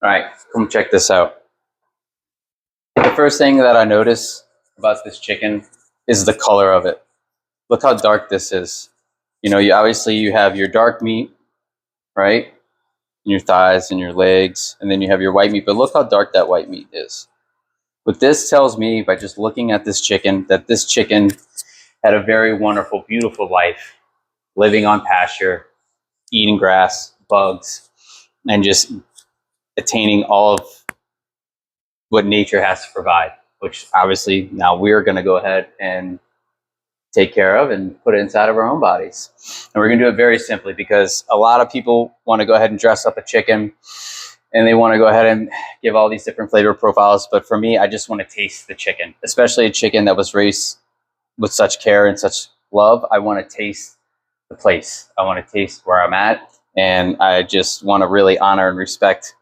All right, come check this out. The first thing that I notice about this chicken is the color of it. Look how dark this is. You know, obviously you have your dark meat, right? And your thighs and your legs, and then you have your white meat, but look how dark that white meat is. What this tells me by just looking at this chicken, that this chicken had a very wonderful, beautiful life, living on pasture, eating grass, bugs, and just attaining all of what nature has to provide, which obviously now we're going to go ahead and take care of and put it inside of our own bodies. And we're going to do it very simply because a lot of people want to go ahead and dress up a chicken and they want to go ahead and give all these different flavor profiles. But for me, I just want to taste the chicken, especially a chicken that was raised with such care and such love. I want to taste the place. I want to taste where I'm at. And I just want to really honor and respect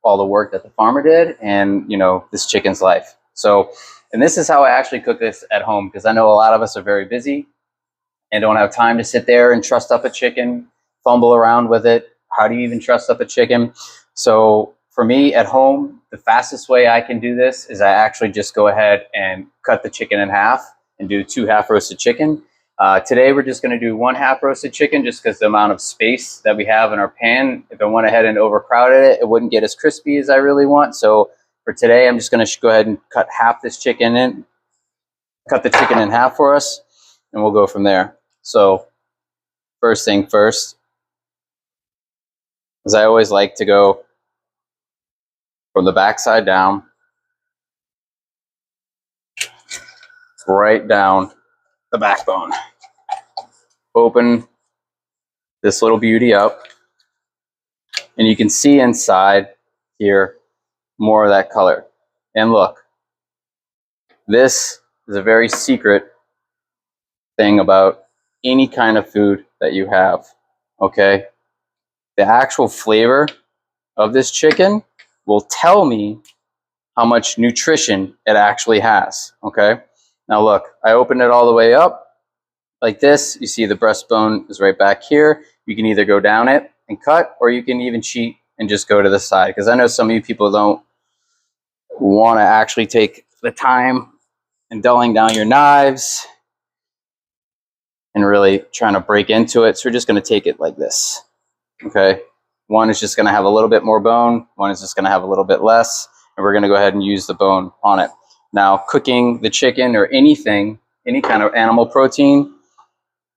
all the work that the farmer did and, you know, this chicken's life. So, and this is how I actually cook this at home, because I know a lot of us are very busy and don't have time to sit there and truss up a chicken, fumble around with it. How do you even truss up a chicken? So for me at home, the fastest way I can do this is I actually just go ahead and cut the chicken in half and do 2 half roasted chicken. Today we're just going to do 1 half roasted chicken just because the amount of space that we have in our pan. If I went ahead and overcrowded it, it wouldn't get as crispy as I really want. So for today, I'm just going to go ahead and cut half this chicken in, cut the chicken in half for us, and we'll go from there. So first thing first, is I always like to go from the backside down, right down the backbone. Open this little beauty up, and you can see inside here more of that color. And look, this is a very secret thing about any kind of food that you have, okay? The actual flavor of this chicken will tell me how much nutrition it actually has, okay? Now look, I opened it all the way up like this. You see the breastbone is right back here. You can either go down it and cut, or you can even cheat and just go to the side, because I know some of you people don't want to actually take the time and dulling down your knives and really trying to break into it. So we're just going to take it like this, okay? One is just going to have a little bit more bone. One is just going to have a little bit less. And we're going to go ahead and use the bone on it. Now, cooking the chicken or anything, any kind of animal protein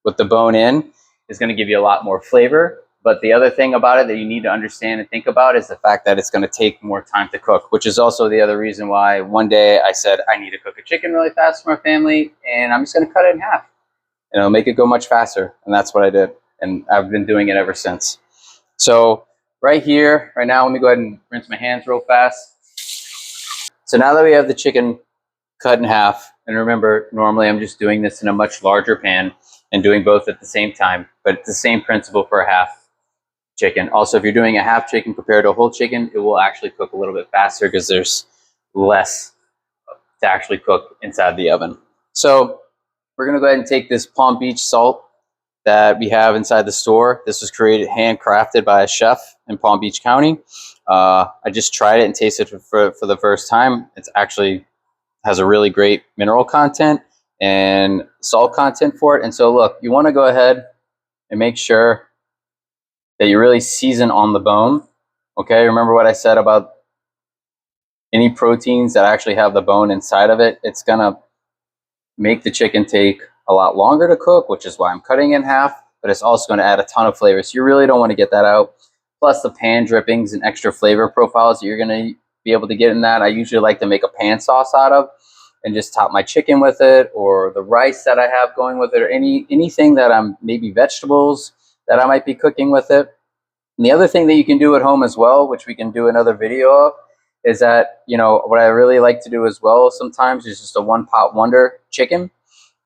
with the bone in is going to give you a lot more flavor. But the other thing about it that you need to understand and think about is the fact that it's going to take more time to cook, which is also the other reason why one day I said I need to cook a chicken really fast for my family, and I'm just going to cut it in half. And it'll make it go much faster. And that's what I did. And I've been doing it ever since. So right here, right now, let me go ahead and rinse my hands real fast. So now that we have the chicken cut in half, and remember, normally I'm just doing this in a much larger pan and doing both at the same time, but it's the same principle for a half chicken. Also, if you're doing a half chicken compared to a whole chicken, it will actually cook a little bit faster because there's less to actually cook inside the oven. So we're going to go ahead and take this Palm Beach salt that we have inside the store. This was created, handcrafted by a chef in Palm Beach County. I just tried it and tasted it for the first time. It's actually has a really great mineral content and salt content for it. And so look, you want to go ahead and make sure that you really season on the bone. Okay, remember what I said about any proteins that actually have the bone inside of it. It's gonna make the chicken take a lot longer to cook, which is why I'm cutting in half, but it's also going to add a ton of flavor. So you really don't want to get that out. Plus the pan drippings and extra flavor profiles that you're going to be able to get in that. I usually like to make a pan sauce out of and just top my chicken with it, or the rice that I have going with it, or anything that I'm, maybe vegetables that I might be cooking with it. And the other thing that you can do at home as well, which we can do another video of, is that, you know, what I really like to do as well sometimes is just a one pot wonder chicken.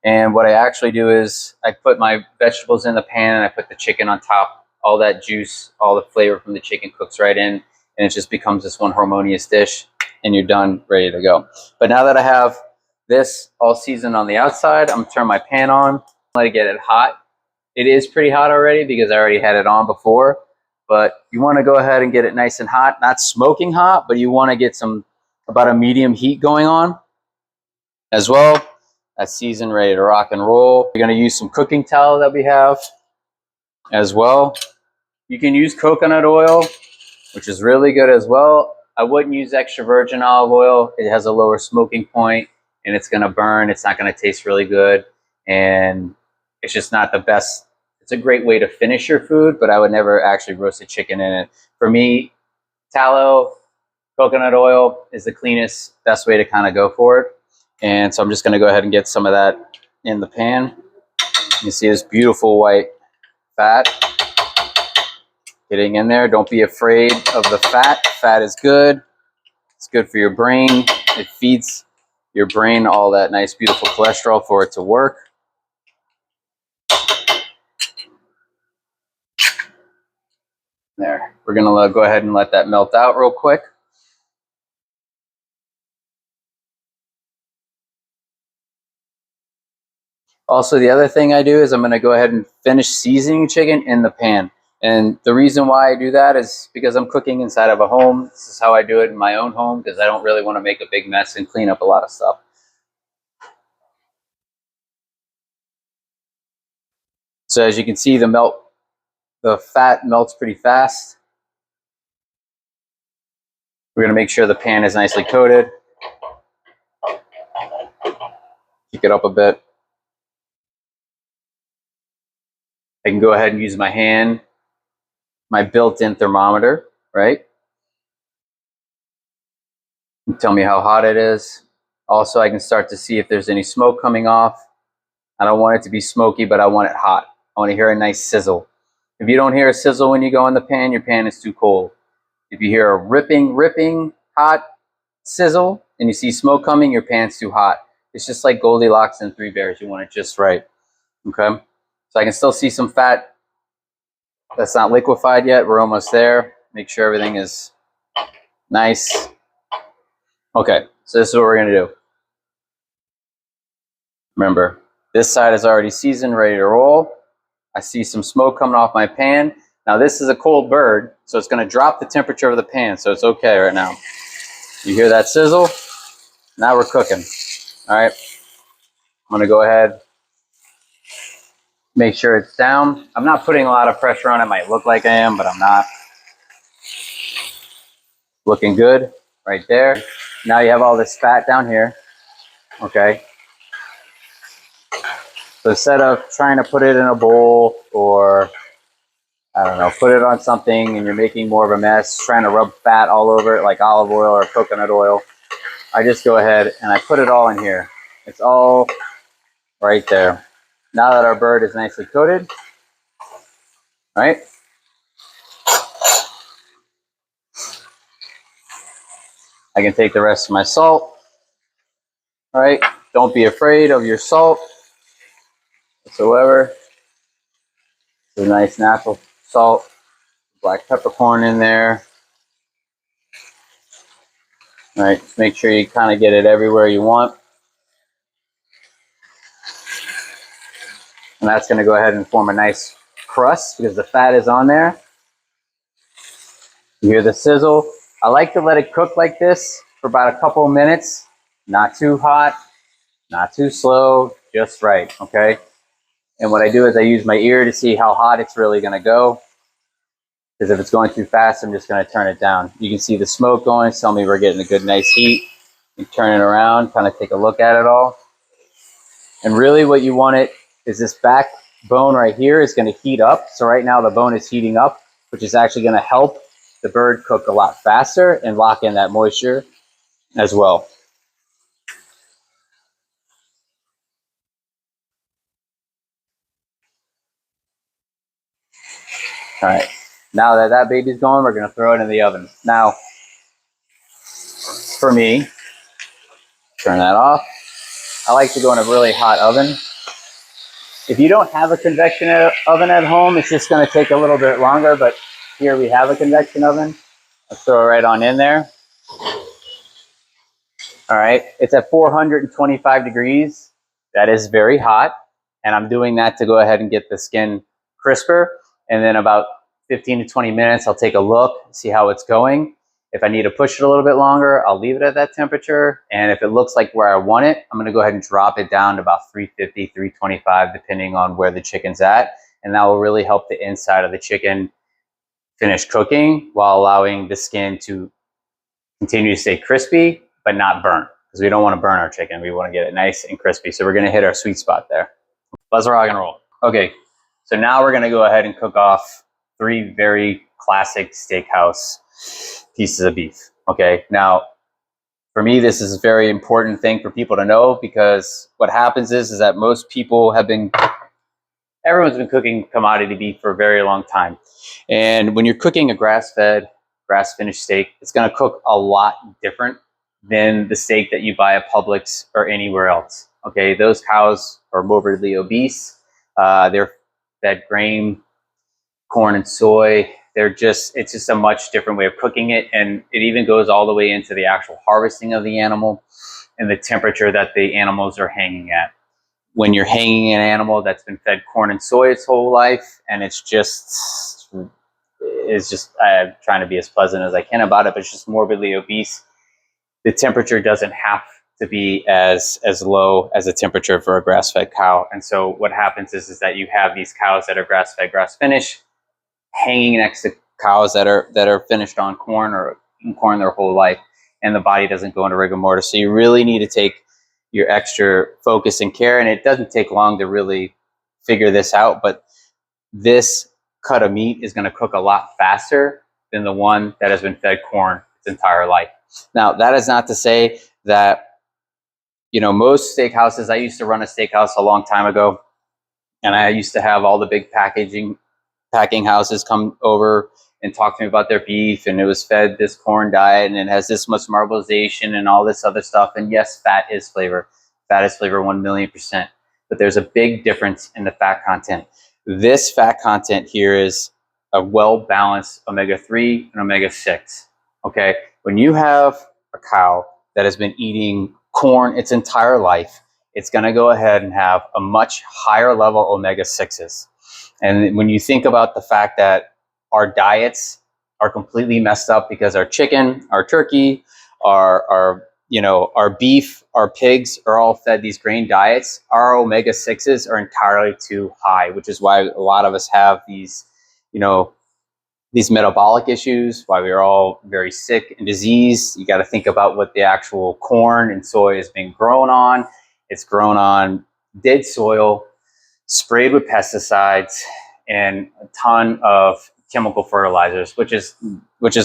And what I actually do is I put my vegetables in the pan and I put the chicken on top. All that juice, all the flavor from the chicken cooks right in, and it just becomes this one harmonious dish, and you're done, ready to go. But now that I have this all seasoned on the outside, I'm gonna turn my pan on, let it get it hot. It is pretty hot already because I already had it on before, but you want to go ahead and get it nice and hot, not smoking hot, but you want to get about a medium heat going on as well. That's seasoned, ready to rock and roll. We're going to use some cooking tallow that we have as well. You can use coconut oil, which is really good as well. I wouldn't use extra virgin olive oil. It has a lower smoking point and it's going to burn. It's not going to taste really good. And it's just not the best. It's a great way to finish your food, but I would never actually roast a chicken in it. For me, tallow, coconut oil is the cleanest, best way to kind of go for it. And so I'm just going to go ahead and get some of that in the pan. You see this beautiful white fat getting in there. Don't be afraid of the fat. Fat is good. It's good for your brain. It feeds your brain all that nice, beautiful cholesterol for it to work. There. We're going to go ahead and let that melt out real quick. Also, the other thing I do is I'm going to go ahead and finish seasoning chicken in the pan. And the reason why I do that is because I'm cooking inside of a home. This is how I do it in my own home because I don't really want to make a big mess and clean up a lot of stuff. So as you can see, the fat melts pretty fast. We're going to make sure the pan is nicely coated. Kick it up a bit. I can go ahead and use my hand, my built-in thermometer, right? And tell me how hot it is. Also, I can start to see if there's any smoke coming off. I don't want it to be smoky, but I want it hot. I want to hear a nice sizzle. If you don't hear a sizzle when you go in the pan, your pan is too cold. If you hear a ripping hot sizzle and you see smoke coming, your pan's too hot. It's just like Goldilocks and Three Bears. You want it just right. Okay? So I can still see some fat that's not liquefied yet. We're almost there. Make sure everything is nice. Okay, so this is what we're going to do. Remember, this side is already seasoned, ready to roll. I see some smoke coming off my pan. Now this is a cold bird, so it's going to drop the temperature of the pan, so it's okay right now. You hear that sizzle? Now we're cooking. All right, I'm going to go ahead, make sure it's down. I'm not putting a lot of pressure on it. It might look like I am, but I'm not. Looking good right there. Now you have all this fat down here, okay? So instead of trying to put it in a bowl or, I don't know, put it on something and you're making more of a mess, trying to rub fat all over it like olive oil or coconut oil, I just go ahead and I put it all in here. It's all right there. Now that our bird is nicely coated, right? I can take the rest of my salt, all right? Don't be afraid of your salt whatsoever. It's a nice natural salt. Black peppercorn in there. All right, just make sure you kind of get it everywhere you want. And that's going to go ahead and form a nice crust because the fat is on there. You hear the sizzle. I like to let it cook like this for about a couple of minutes. Not too hot, not too slow, just right, okay? And what I do is I use my ear to see how hot it's really going to go. Because if it's going too fast, I'm just going to turn it down. You can see the smoke going. Tell me we're getting a good, nice heat. You turn it around, kind of take a look at it all. And really what you want it is this back bone right here is going to heat up. So right now the bone is heating up, which is actually going to help the bird cook a lot faster and lock in that moisture as well. All right. Now that that baby's going, we're going to throw it in the oven. Now, for me, turn that off. I like to go in a really hot oven. If you don't have a convection oven at home, it's just going to take a little bit longer, but here we have a convection oven. I'll throw it right on in there. All right, it's at 425 degrees. That is very hot, and I'm doing that to go ahead and get the skin crisper. And then about 15 to 20 minutes, I'll take a look, see how it's going. If I need to push it a little bit longer, I'll leave it at that temperature. And if it looks like where I want it, I'm gonna go ahead and drop it down to about 350, 325, depending on where the chicken's at. And that will really help the inside of the chicken finish cooking while allowing the skin to continue to stay crispy, but not burn. Because we don't wanna burn our chicken. We wanna get it nice and crispy. So we're gonna hit our sweet spot there. Let's rock and roll. Okay, so now we're gonna go ahead and cook off 3 very classic steakhouse pieces of beef. Okay, now for me, this is a very important thing for people to know, because what happens is that most people everyone's been cooking commodity beef for a very long time. And when you're cooking a grass-fed, grass-finished steak, it's gonna cook a lot different than the steak that you buy at Publix or anywhere else. Okay, those cows are morbidly obese. They're fed grain, corn, and soy. It's just a much different way of cooking it. And it even goes all the way into the actual harvesting of the animal and the temperature that the animals are hanging at. When you're hanging an animal that's been fed corn and soy its whole life, and I'm trying to be as pleasant as I can about it, but it's just morbidly obese, the temperature doesn't have to be as low as the temperature for a grass-fed cow. And so what happens is that you have these cows that are grass-fed, grass-finished, hanging next to cows that are finished on corn or eating corn their whole life, and the body doesn't go into rigor mortis. So you really need to take your extra focus and care, and it doesn't take long to really figure this out, but this cut of meat is going to cook a lot faster than the one that has been fed corn its entire life. Now, that is not to say that, most steakhouses, I used to run a steakhouse a long time ago, and I used to have all the big packing houses come over and talk to me about their beef, and it was fed this corn diet, and it has this much marbleization and all this other stuff. And yes, fat is flavor. Fat is flavor 1,000,000%. But there's a big difference in the fat content. This fat content here is a well-balanced omega-3 and omega-6. Okay? When you have a cow that has been eating corn its entire life, it's going to go ahead and have a much higher level omega-6s. And when you think about the fact that our diets are completely messed up because our chicken, our turkey, our beef, our pigs are all fed these grain diets, our omega-6s are entirely too high, which is why a lot of us have these metabolic issues, why we're all very sick and diseased. You got to think about what the actual corn and soy is being grown on. It's grown on dead soil, sprayed with pesticides and a ton of chemical fertilizers, which is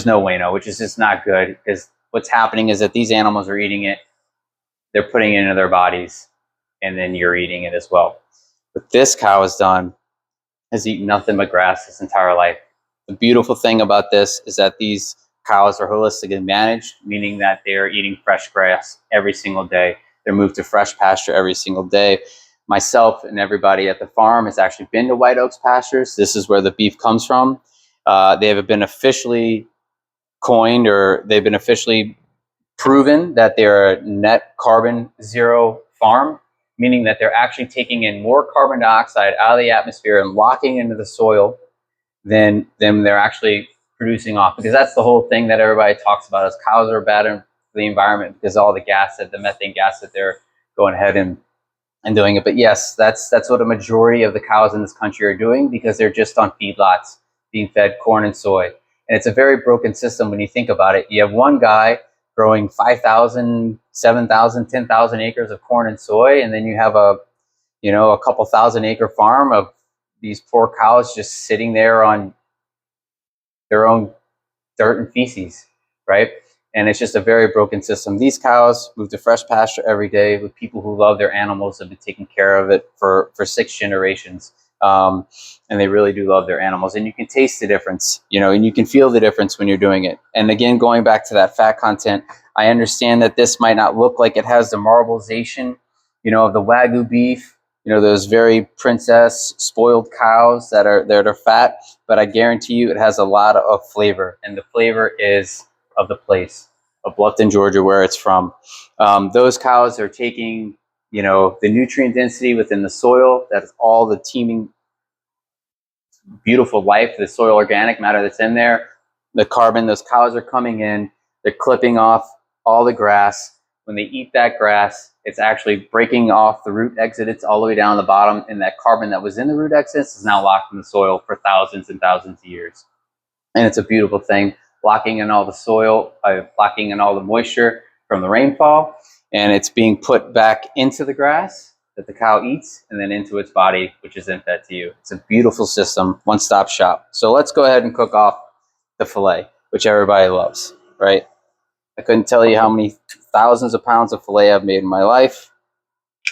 no bueno, which is just not good, because what's happening is that these animals are eating it, they're putting it into their bodies, and then you're eating it as well. What this cow has eaten nothing but grass its entire life. The beautiful thing about this is that these cows are holistically managed, meaning that they're eating fresh grass every single day. They're moved to fresh pasture every single day. Myself and everybody at the farm has actually been to White Oaks Pastures. This is where the beef comes from. They have been officially coined, or they've been officially proven that they're a net carbon zero farm, meaning that they're actually taking in more carbon dioxide out of the atmosphere and locking into the soil than they're actually producing off. Because that's the whole thing that everybody talks about, is cows are bad for the environment because all the methane gas that they're going ahead and doing it. But yes, that's what a majority of the cows in this country are doing, because they're just on feedlots being fed corn and soy. And it's a very broken system when you think about it. You have one guy growing 5,000, 7,000, 10,000 acres of corn and soy, and then you have a couple thousand acre farm of these poor cows just sitting there on their own dirt and feces, right? And it's just a very broken system. These cows move to fresh pasture every day with people who love their animals and have been taking care of it for 6 generations. And they really do love their animals. And you can taste the difference, and you can feel the difference when you're doing it. And again, going back to that fat content, I understand that this might not look like it has the marbleization, of the Wagyu beef, those very princess spoiled cows that are fat, but I guarantee you it has a lot of flavor, and the flavor is of the place of Bluffton, Georgia, where it's from. Those cows are taking, the nutrient density within the soil. That's all the teeming beautiful life, the soil organic matter that's in there, the carbon. Those cows are coming in, they're clipping off all the grass. When they eat that grass, it's actually breaking off the root exudates all the way down the bottom, and that carbon that was in the root exudates is now locked in the soil for thousands and thousands of years. And it's a beautiful thing, locking in all the soil, locking in all the moisture from the rainfall, and it's being put back into the grass that the cow eats and then into its body, which is then fed to you. It's a beautiful system, one-stop shop. So let's go ahead and cook off the filet, which everybody loves, right? I couldn't tell you how many thousands of pounds of filet I've made in my life,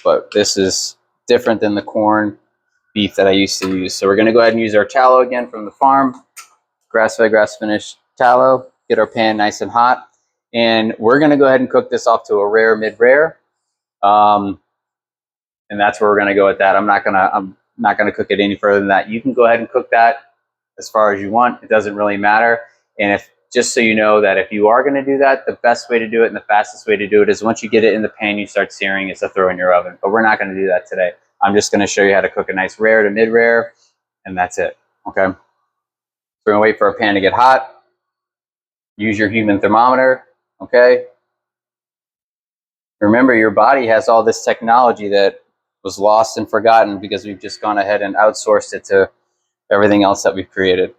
but this is different than the corned beef that I used to use. So we're going to go ahead and use our tallow again from the farm, grass-fed, grass-finished tallow, get our pan nice and hot, and we're going to go ahead and cook this off to a rare, mid-rare, and that's where we're going to go with that. I'm not going to cook it any further than that. You can go ahead and cook that as far as you want. It doesn't really matter. And if, just so you know, that if you are going to do that, the best way to do it and the fastest way to do it is once you get it in the pan, you start searing, is to throw in your oven. But we're not going to do that today. I'm just going to show you how to cook a nice rare to mid-rare, and that's it. Okay. We're going to wait for our pan to get hot. Use your human thermometer. Okay. Remember, your body has all this technology that was lost and forgotten because we've just gone ahead and outsourced it to everything else that we've created.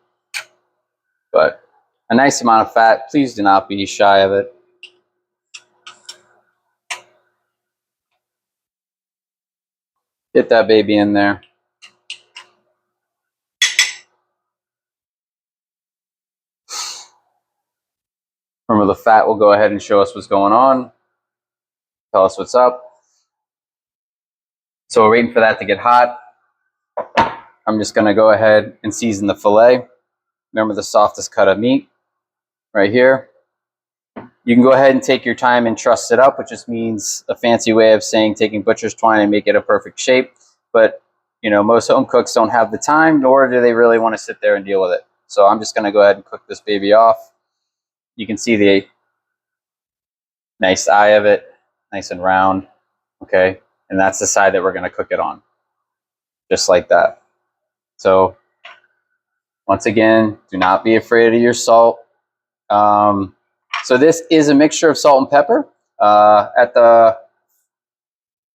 But a nice amount of fat. Please do not be shy of it. Get that baby in there. Remember, the fat will go ahead and show us what's going on. Tell us what's up. So we're waiting for that to get hot. I'm just going to go ahead and season the filet. Remember, the softest cut of meat right here. You can go ahead and take your time and truss it up, which just means a fancy way of saying taking butcher's twine and make it a perfect shape. But, you know, most home cooks don't have the time, nor do they really want to sit there and deal with it. So I'm just going to go ahead and cook this baby off. You can see the nice eye of it, nice and round, okay? And that's the side that we're going to cook it on, just like that. So once again, do not be afraid of your salt. So this is a mixture of salt and pepper. At the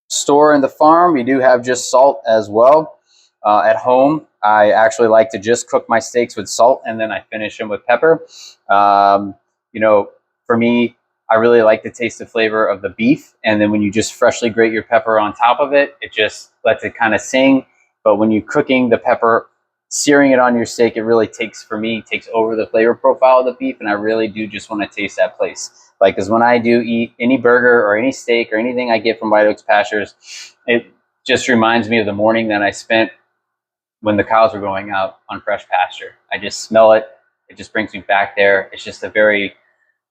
store and the farm, we do have just salt as well. At home, I actually like to just cook my steaks with salt and then I finish them with pepper. You know, for me, I really like to taste the flavor of the beef, and then when you just freshly grate your pepper on top of it, it just lets it kind of sing. But when you're cooking the pepper, searing it on your steak, it really takes over the flavor profile of the beef, and I really do just want to taste that place. Like, because when I do eat any burger or any steak or anything I get from White Oaks Pastures, it just reminds me of the morning that I spent when the cows were going out on fresh pasture. I just smell it. It just brings me back there. It's just a very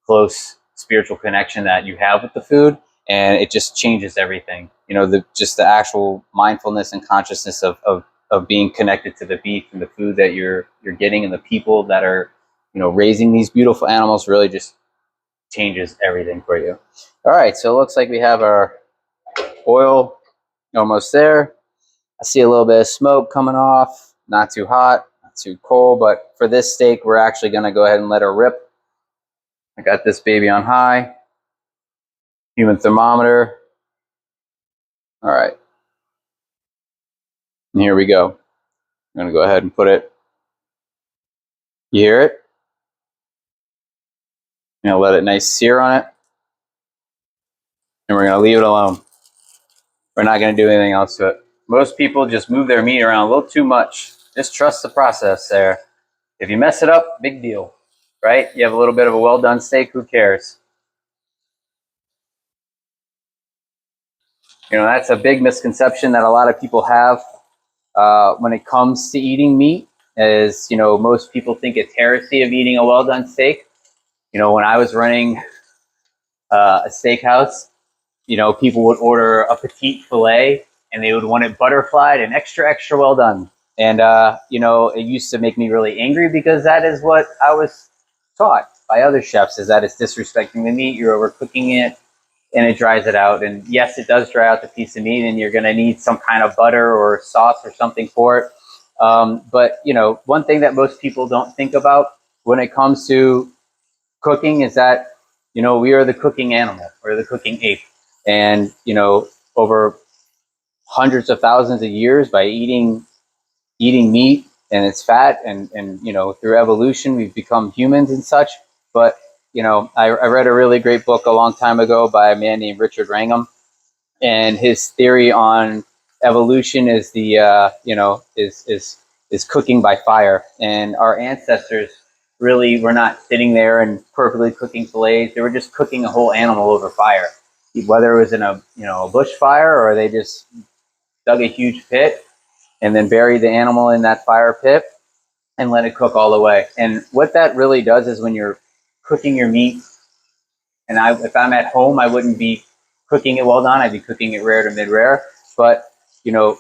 close spiritual connection that you have with the food, and it just changes everything. You know, the actual mindfulness and consciousness of being connected to the beef and the food that you're getting, and the people that are, you know, raising these beautiful animals really just changes everything for you. All right, so it looks like we have our oil almost there. I see a little bit of smoke coming off. Not too hot, not too cold, but for this steak, we're actually going to go ahead and let her rip. I got this baby on high. Human thermometer. All right. And here we go. I'm going to go ahead and put it. You hear it? I'm going to let it nice sear on it. And we're going to leave it alone. We're not going to do anything else to it. Most people just move their meat around a little too much. Just trust the process there. If you mess it up, big deal, right? You have a little bit of a well-done steak, who cares? You know, that's a big misconception that a lot of people have when it comes to eating meat is, you know, most people think it's heresy of eating a well-done steak. You know, when I was running a steakhouse, you know, people would order a petite filet and they would want it butterflied and extra, extra well done. And, you know, it used to make me really angry because that is what I was taught by other chefs, is that it's disrespecting the meat, you're overcooking it, and it dries it out. And yes, it does dry out the piece of meat, and you're going to need some kind of butter or sauce or something for it. But you know, one thing that most people don't think about when it comes to cooking is that, you know, we are the cooking animal or the cooking ape, and you know, over hundreds of thousands of years by eating meat and its fat, and you know, through evolution we've become humans and such. But you know, I read a really great book a long time ago by a man named Richard Wrangham, and his theory on evolution is the you know, is cooking by fire. And our ancestors really were not sitting there and perfectly cooking fillets; they were just cooking a whole animal over fire, whether it was in a, you know, a bushfire, or they just dug a huge pit and then buried the animal in that fire pit and let it cook all the way. And what that really does is when you're cooking your meat, and if I'm at home, I wouldn't be cooking it well done. I'd be cooking it rare to mid rare. But you know,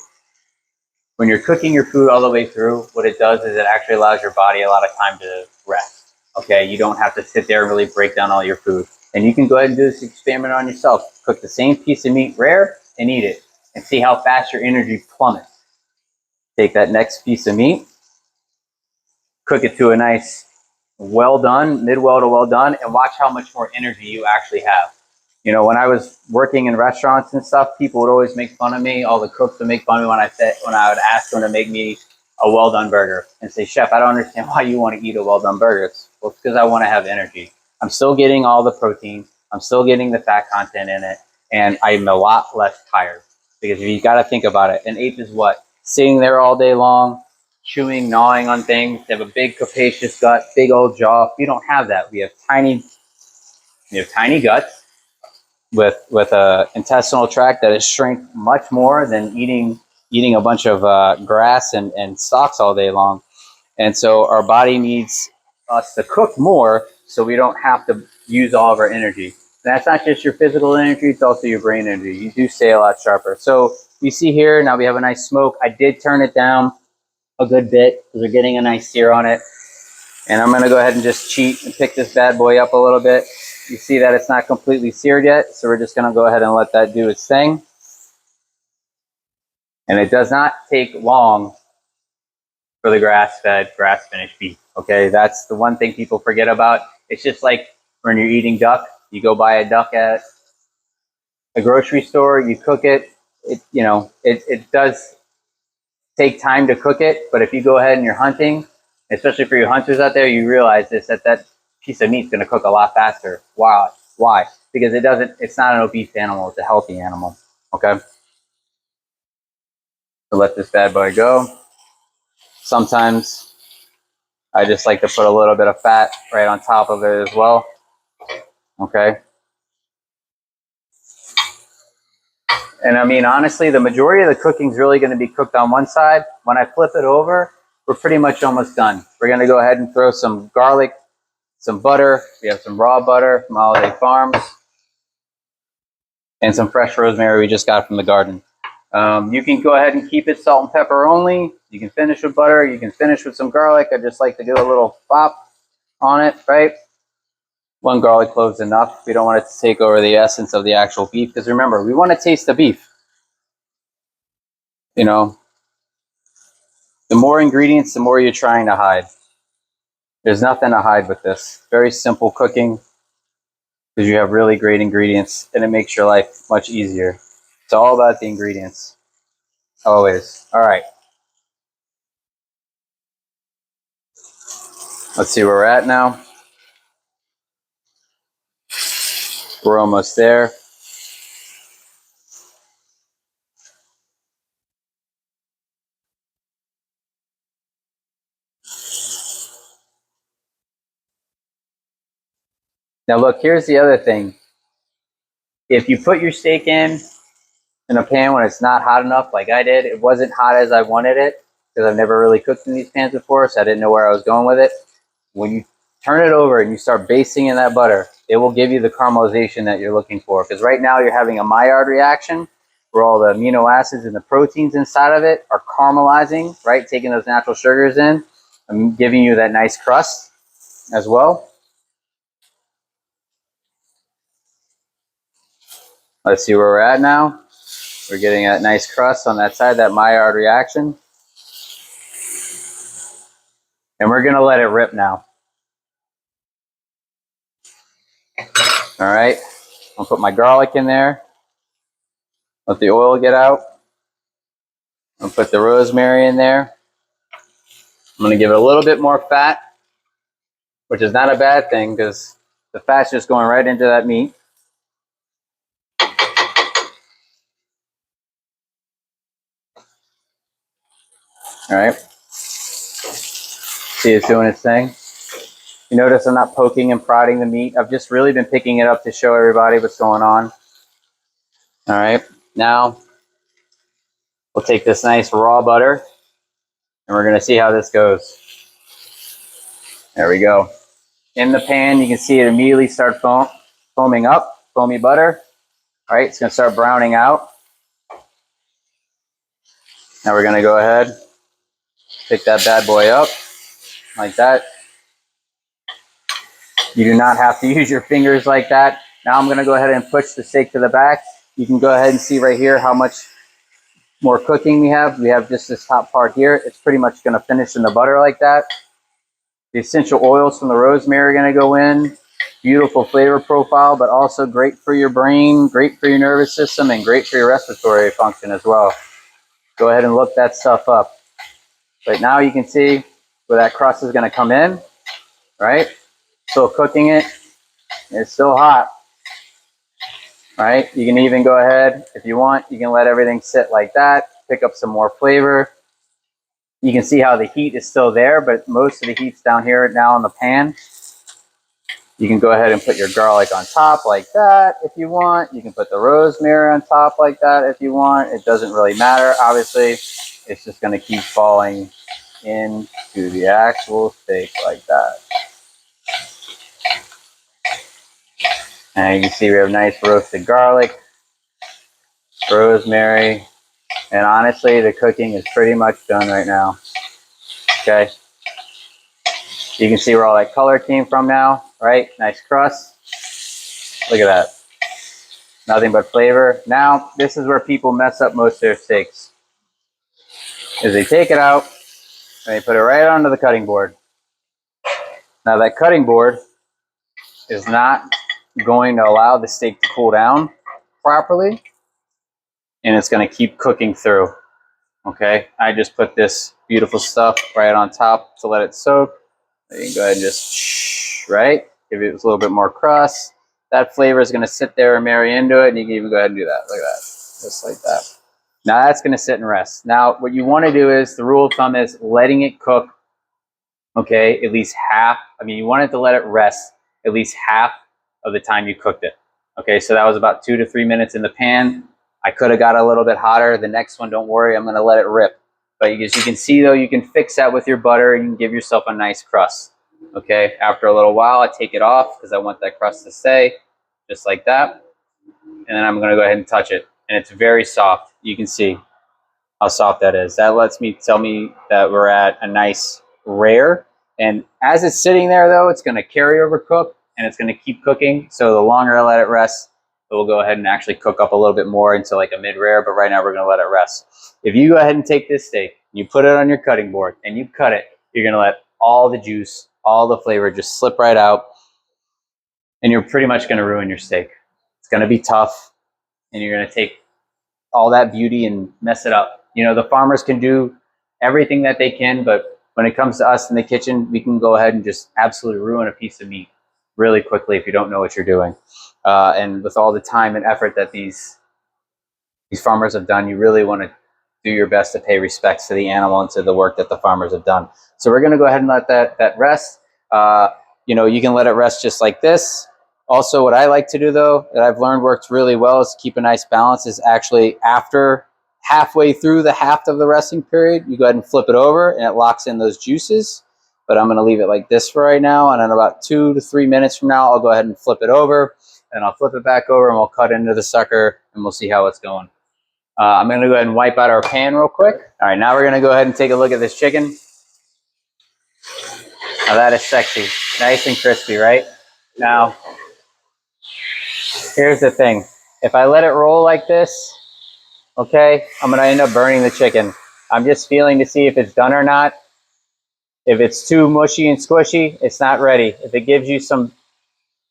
when you're cooking your food all the way through, what it does is it actually allows your body a lot of time to rest. Okay, you don't have to sit there and really break down all your food. And you can go ahead and do this experiment on yourself. Cook the same piece of meat rare and eat it, and see how fast your energy plummets. Take that next piece of meat, cook it to a nice well done, mid well to well done, and watch how much more energy you actually have. You know, when I was working in restaurants and stuff, people would always make fun of me. All the cooks would make fun of me when I would ask them to make me a well done burger and say, "Chef, I don't understand why you want to eat a well done burger." Well, it's because I want to have energy. I'm still getting all the protein. I'm still getting the fat content in it, and I'm a lot less tired. Because if you got to think about it, an ape is what? Sitting there all day long, chewing, gnawing on things. They have a big capacious gut, big old jaw. We don't have that. We have tiny guts with a intestinal tract that is shrink much more than eating a bunch of grass and stalks all day long. And so our body needs us to cook more so we don't have to use all of our energy. And that's not just your physical energy, it's also your brain energy. You do stay a lot sharper. So you see here, now we have a nice smoke. I did turn it down a good bit because we're getting a nice sear on it. And I'm going to go ahead and just cheat and pick this bad boy up a little bit. You see that it's not completely seared yet, so we're just going to go ahead and let that do its thing. And it does not take long for the grass-fed, grass-finished beef. Okay, that's the one thing people forget about. It's just like when you're eating duck. You go buy a duck at a grocery store, you cook it. It does take time to cook it, but if you go ahead and you're hunting, especially for you hunters out there, you realize that piece of meat's going to cook a lot faster. Why? Why? Because it's not an obese animal, it's a healthy animal. Okay? So let this bad boy go. Sometimes I just like to put a little bit of fat right on top of it as well. Okay? And I mean, honestly, the majority of the cooking is really going to be cooked on one side. When I flip it over, we're pretty much almost done. We're going to go ahead and throw some garlic, some butter. We have some raw butter from Holiday Farms, and some fresh rosemary we just got from the garden. You can go ahead and keep it salt and pepper only. You can finish with butter. You can finish with some garlic. I just like to do a little pop on it, right? One garlic clove is enough. We don't want it to take over the essence of the actual beef, because remember, we want to taste the beef. You know, the more ingredients, the more you're trying to hide. There's nothing to hide with this. Very simple cooking, because you have really great ingredients, and it makes your life much easier. It's all about the ingredients. Always. All right. Let's see where we're at now. We're almost there. Now look, here's the other thing. If you put your steak in a pan when it's not hot enough, like I did, it wasn't hot as I wanted it, because I've never really cooked in these pans before, so I didn't know where I was going with it. When you turn it over and you start basting in that butter, it will give you the caramelization that you're looking for. Because right now you're having a Maillard reaction where all the amino acids and the proteins inside of it are caramelizing, right? Taking those natural sugars in and giving you that nice crust as well. Let's see where we're at now. We're getting that nice crust on that side, that Maillard reaction. And we're gonna let it rip now. All right, I'll put my garlic in there. Let the oil get out. I'll put the rosemary in there. I'm gonna give it a little bit more fat, which is not a bad thing because the fat's just going right into that meat. All right, see it's doing its thing. You notice I'm not poking and prodding the meat. I've just really been picking it up to show everybody what's going on. All right, now we'll take this nice raw butter and we're gonna see how this goes. There we go. In the pan, you can see it immediately start foaming up, foamy butter. All right, it's gonna start browning out. Now we're gonna go ahead, pick that bad boy up like that. You do not have to use your fingers like that. Now I'm gonna go ahead and push the steak to the back. You can go ahead and see right here how much more cooking we have. We have just this top part here. It's pretty much gonna finish in the butter like that. The essential oils from the rosemary are gonna go in. Beautiful flavor profile, but also great for your brain, great for your nervous system, and great for your respiratory function as well. Go ahead and look that stuff up. But now you can see where that crust is gonna come in, right? Still cooking it. It's still hot. All right, you can even go ahead, if you want, you can let everything sit like that, pick up some more flavor. You can see how the heat is still there, but most of the heat's down here now in the pan. You can go ahead and put your garlic on top like that if you want. You can put the rosemary on top like that if you want. It doesn't really matter. Obviously, it's just going to keep falling into the actual steak like that. And you can see we have nice roasted garlic, rosemary, and honestly, the cooking is pretty much done right now. Okay. You can see where all that color came from now, right? Nice crust. Look at that. Nothing but flavor. Now, this is where people mess up most of their steaks. Is they take it out and they put it right onto the cutting board. Now, that cutting board is not going to allow the steak to cool down properly, and it's going to keep cooking through. Okay, I just put this beautiful stuff right on top to let it soak. You can go ahead and just, right? Give it a little bit more crust. That flavor is going to sit there and marry into it, and you can even go ahead and do that. Look at that. Just like that. Now that's going to sit and rest. Now, what you want to do is, the rule of thumb is letting it cook, okay, at least half. I mean, you want it to let it rest at least half of the time you cooked it. Okay, so that was about 2 to 3 minutes in the pan. I could have got a little bit hotter. The next one, don't worry, I'm going to let it rip. But as you can see, though, you can fix that with your butter and you can give yourself a nice crust. Okay, after a little while, I take it off because I want that crust to stay, just like that. And then I'm going to go ahead and touch it. And it's very soft. You can see how soft that is. That lets me tell me that we're at a nice rare. And as it's sitting there, though, it's going to carry over cook and it's going to keep cooking. So the longer I let it rest, it will go ahead and actually cook up a little bit more into like a mid-rare. But right now, we're going to let it rest. If you go ahead and take this steak, you put it on your cutting board and you cut it, you're going to let all the juice, all the flavor just slip right out. And you're pretty much going to ruin your steak. It's going to be tough. And you're going to take all that beauty and mess it up. You know, the farmers can do everything that they can, but when it comes to us in the kitchen, we can go ahead and just absolutely ruin a piece of meat really quickly if you don't know what you're doing. And with all the time and effort that these farmers have done, you really want to do your best to pay respects to the animal and to the work that the farmers have done. So we're going to go ahead and let that rest. You know, you can let it rest just like this. Also, what I like to do, though, that I've learned works really well is to keep a nice balance is actually after halfway through the half of the resting period, you go ahead and flip it over and it locks in those juices. But I'm going to leave it like this for right now. And in about 2 to 3 minutes from now, I'll go ahead and flip it over and I'll flip it back over and we'll cut into the sucker and we'll see how it's going. I'm going to go ahead and wipe out our pan real quick. All right, now we're going to go ahead and take a look at this chicken. Now that is sexy, nice and crispy, right? Now, here's the thing. If I let it roll like this, okay, I'm going to end up burning the chicken. I'm just feeling to see if it's done or not. If it's too mushy and squishy, it's not ready. If it gives you some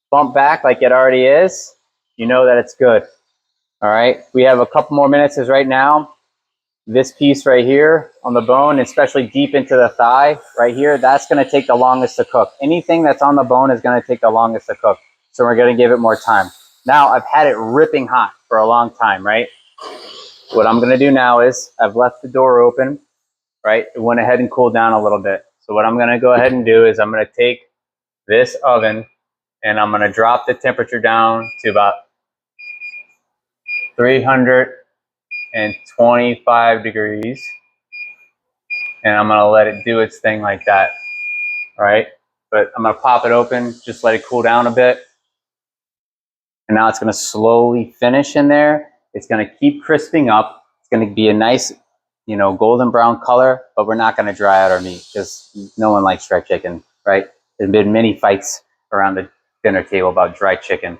bump back like it already is, you know that it's good. All right, we have a couple more minutes as right now. This piece right here on the bone, especially deep into the thigh right here, that's going to take the longest to cook. Anything that's on the bone is going to take the longest to cook. So we're going to give it more time. Now I've had it ripping hot for a long time, right? What I'm going to do now is I've left the door open, right? It went ahead and cooled down a little bit. So what I'm going to go ahead and do is I'm going to take this oven and I'm going to drop the temperature down to about 325 degrees. And I'm going to let it do its thing like that, right? But I'm going to pop it open, just let it cool down a bit. And now it's going to slowly finish in there. It's going to keep crisping up. It's going to be a nice, you know, golden brown color, but we're not going to dry out our meat because no one likes dry chicken, right? There's been many fights around the dinner table about dry chicken.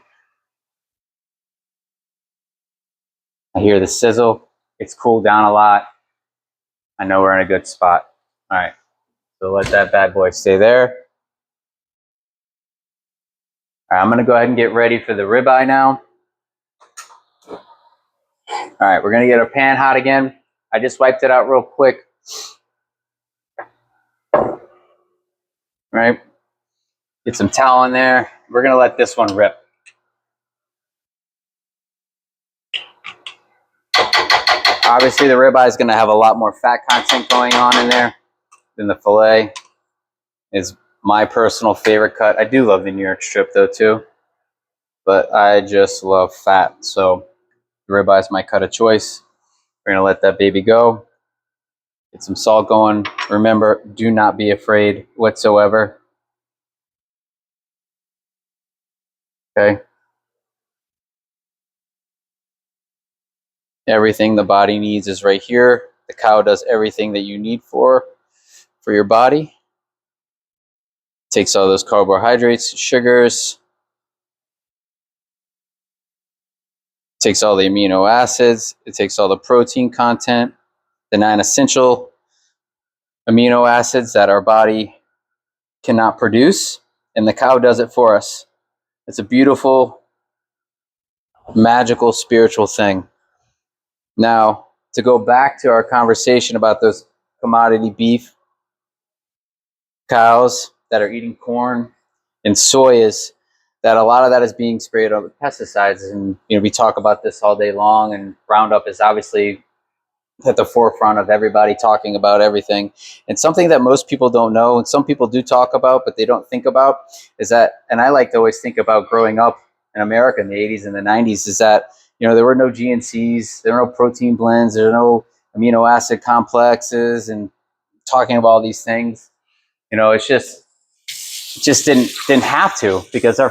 I hear the sizzle. It's cooled down a lot. I know we're in a good spot. All right, so let that bad boy stay there. All right, I'm going to go ahead and get ready for the ribeye now. All right, we're going to get our pan hot again. I just wiped it out real quick. All right, get some towel in there. We're going to let this one rip. Obviously, the ribeye is going to have a lot more fat content going on in there than the filet. It's my personal favorite cut. I do love the New York strip though too, but I just love fat. So the ribeye is my cut of choice. We're going to let that baby go. Get some salt going. Remember, do not be afraid whatsoever. Okay. Everything the body needs is right here. The cow does everything that you need for your body. Takes all those carbohydrates, sugars, takes all the amino acids, it takes all the protein content, the 9 essential amino acids that our body cannot produce, and the cow does it for us. It's a beautiful, magical, spiritual thing. Now, to go back to our conversation about those commodity beef cows that are eating corn and soy, is that a lot of that is being sprayed with pesticides. And you know, we talk about this all day long, and Roundup is obviously at the forefront of everybody talking about everything. And something that most people don't know, and some people do talk about, but they don't think about, is that, and I like to always think about growing up in America in the 80s and the 90s, is that, you know, there were no GNCs, there were no protein blends, there were no amino acid complexes, and talking about all these things. You know, it's just didn't have to, because our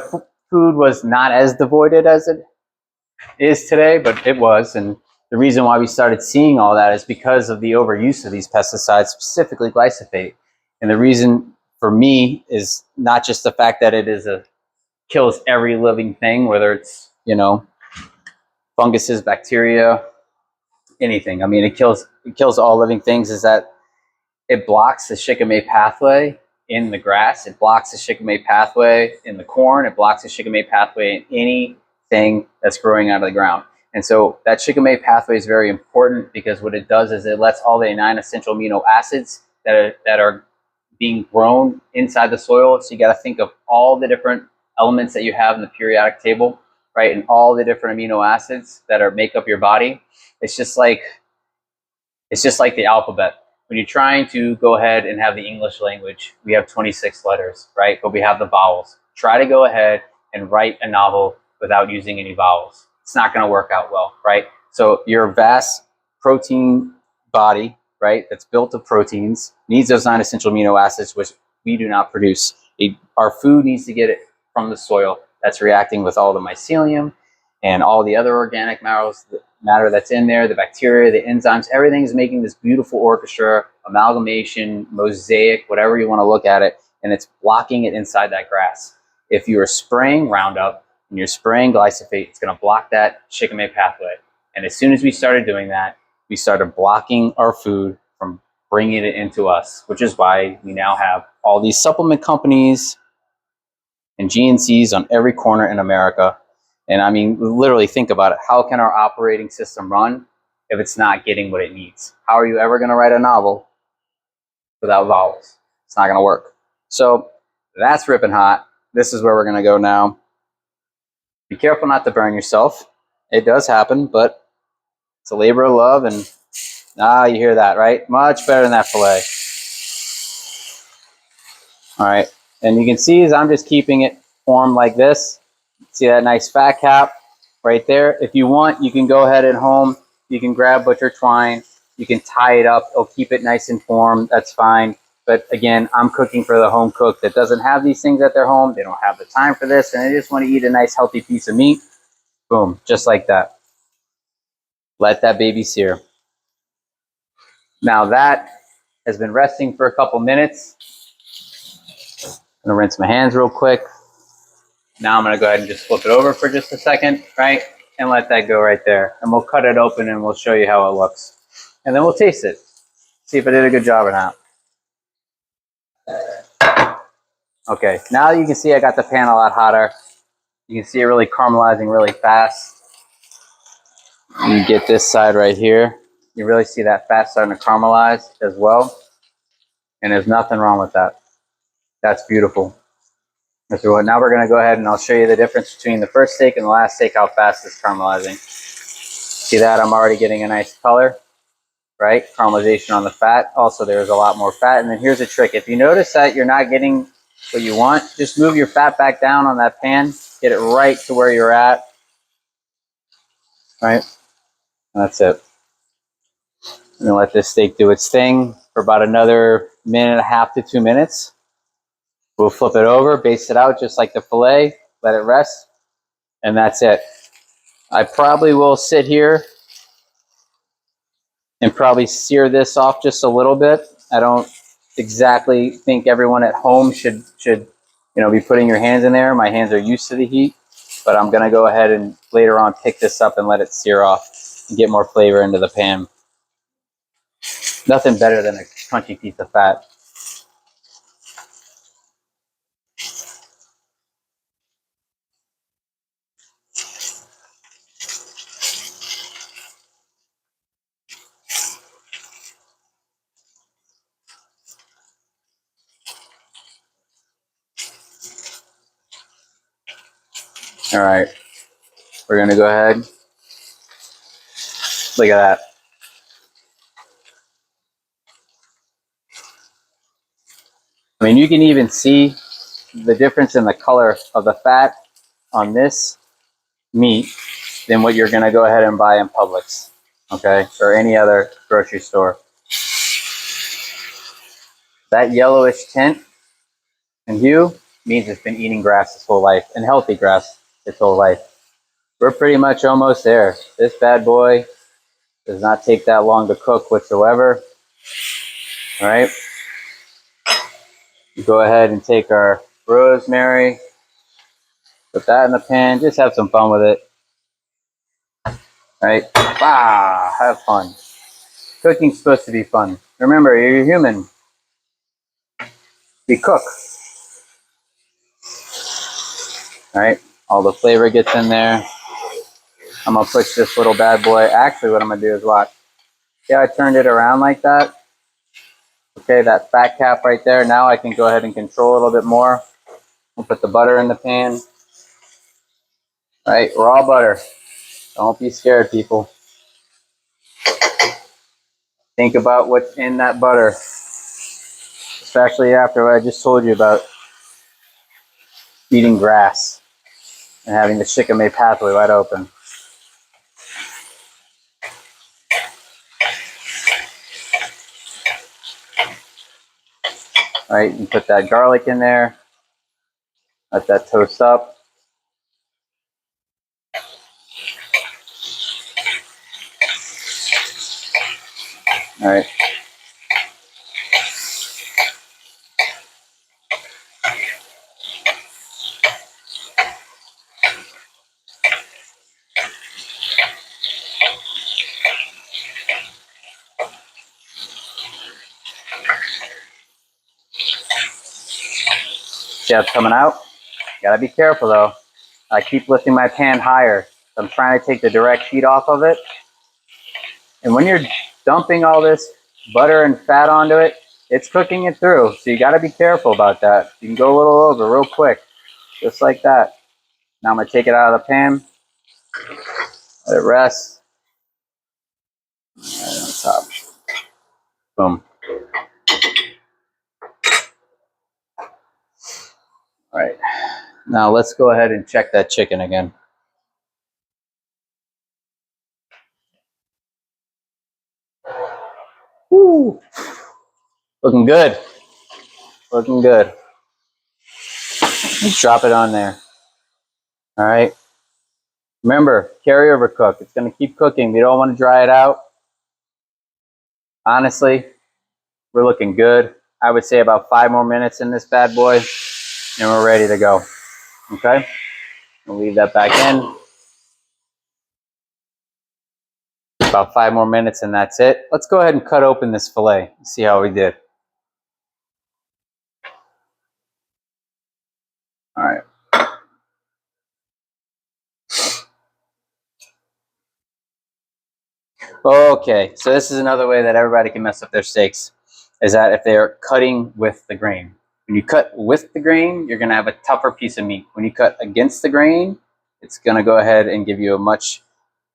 food was not as devoided as it is today, but it was. And the reason why we started seeing all that is because of the overuse of these pesticides, specifically glyphosate. And the reason for me is not just the fact that it is kills every living thing, whether it's, you know, funguses, bacteria, anything. I mean, it kills all living things. Is that it blocks the shikimate pathway in the grass. It blocks the shikimate pathway in the corn. It blocks the shikimate pathway in anything that's growing out of the ground. And so that shikimate pathway is very important, because what it does is it lets all the 9 essential amino acids that are being grown inside the soil. So you got to think of all the different elements that you have in the periodic table, right? And all the different amino acids that make up your body. It's just like the alphabet. When you're trying to go ahead and have the English language, we have 26 letters, right? But we have the vowels. Try to go ahead and write a novel without using any vowels. It's not going to work out well, right? So your vast protein body, right, that's built of proteins, needs those 9 essential amino acids, which we do not produce. Our food needs to get it from the soil. That's reacting with all the mycelium and all the other organic matter that's in there, the bacteria, the enzymes, everything is making this beautiful orchestra, amalgamation, mosaic, whatever you want to look at it, and it's blocking it inside that grass. If you are spraying Roundup and you're spraying glyphosate, it's going to block that shikimate pathway. And as soon as we started doing that, we started blocking our food from bringing it into us, which is why we now have all these supplement companies and GNCs on every corner in America. And I mean, literally think about it. How can our operating system run if it's not getting what it needs? How are you ever going to write a novel without vowels? It's not going to work. So that's ripping hot. This is where we're going to go now. Be careful not to burn yourself. It does happen, but it's a labor of love. And you hear that, right? Much better than that filet. All right. And you can see as I'm just keeping it formed like this. See that nice fat cap right there? If you want, you can go ahead at home. You can grab butcher twine. You can tie it up. It'll keep it nice and formed. That's fine. But again, I'm cooking for the home cook that doesn't have these things at their home. They don't have the time for this, and they just want to eat a nice, healthy piece of meat. Boom, just like that. Let that baby sear. Now that has been resting for a couple minutes. I'm going to rinse my hands real quick. Now I'm going to go ahead and just flip it over for just a second, right? And let that go right there. And we'll cut it open and we'll show you how it looks. And then we'll taste it. See if I did a good job or not. Okay, now you can see I got the pan a lot hotter. You can see it really caramelizing really fast. You get this side right here. You really see that fat starting to caramelize as well. And there's nothing wrong with that. That's beautiful. So now we're going to go ahead and I'll show you the difference between the first steak and the last steak, how fast it's caramelizing. See that? I'm already getting a nice color, right? Caramelization on the fat. Also, there's a lot more fat. And then here's a trick. If you notice that you're not getting what you want, just move your fat back down on that pan. Get it right to where you're at. Right? That's it. I'm going to let this steak do its thing for about another minute and a half to 2 minutes. We'll flip it over, baste it out just like the filet, let it rest, and that's it. I probably will sit here and probably sear this off just a little bit. I don't exactly think everyone at home should be putting your hands in there. My hands are used to the heat, but I'm going to go ahead and later on pick this up and let it sear off and get more flavor into the pan. Nothing better than a crunchy piece of fat. All right, we're going to go ahead. Look at that. I mean, you can even see the difference in the color of the fat on this meat than what you're going to go ahead and buy in Publix, okay, or any other grocery store. That yellowish tint and hue means it's been eating grass its whole life, and healthy grass its whole life. We're pretty much almost there. This bad boy does not take that long to cook whatsoever. All right. Go ahead and take our rosemary, put that in the pan, just have some fun with it. All right. Have fun. Cooking's supposed to be fun. Remember, you're human. We cook. All right. All the flavor gets in there. I'm going to push this little bad boy. Actually, what I'm going to do is watch. Yeah, I turned it around like that. Okay, that fat cap right there. Now I can go ahead and control a little bit more. We'll put the butter in the pan. All right, raw butter. Don't be scared, people. Think about what's in that butter, especially after what I just told you about eating grass and having the shikime pathway wide open. All right, you put that garlic in there. Let that toast up. All right. Jeb's coming out. Gotta be careful though. I keep lifting my pan higher. I'm trying to take the direct heat off of it. And when you're dumping all this butter and fat onto it, it's cooking it through. So you gotta be careful about that. You can go a little over real quick, just like that. Now I'm gonna take it out of the pan, let it rest. Right on top. Boom. All right. Now let's go ahead and check that chicken again. Woo. Looking good. Looking good. Let's drop it on there. All right. Remember, carryover cook. It's going to keep cooking. We don't want to dry it out. Honestly, we're looking good. I would say about 5 more minutes in this bad boy, and we're ready to go. Okay? We'll leave that back in. About 5 more minutes, and that's it. Let's go ahead and cut open this filet and see how we did. All right. Okay, so this is another way that everybody can mess up their steaks, is that if they're cutting with the grain. When you cut with the grain, you're going to have a tougher piece of meat. When you cut against the grain, it's going to go ahead and give you a much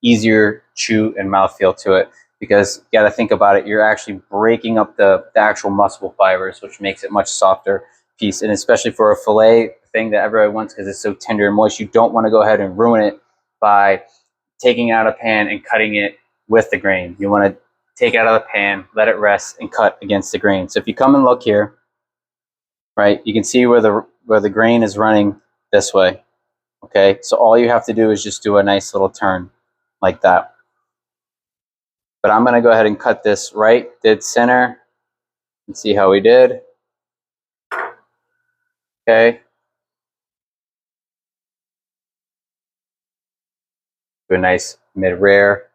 easier chew and mouthfeel to it, because you got to think about it, you're actually breaking up the actual muscle fibers, which makes it much softer piece. And especially for a fillet thing that everybody wants, because it's so tender and moist, you don't want to go ahead and ruin it by taking it out of the pan and cutting it with the grain. You want to take it out of the pan, let it rest, and cut against the grain. So if you come and look here, right, you can see where the grain is running this way. Okay, so all you have to do is just do a nice little turn like that. But I'm going to go ahead and cut this right dead center and see how we did. Okay. Do a nice mid-rare.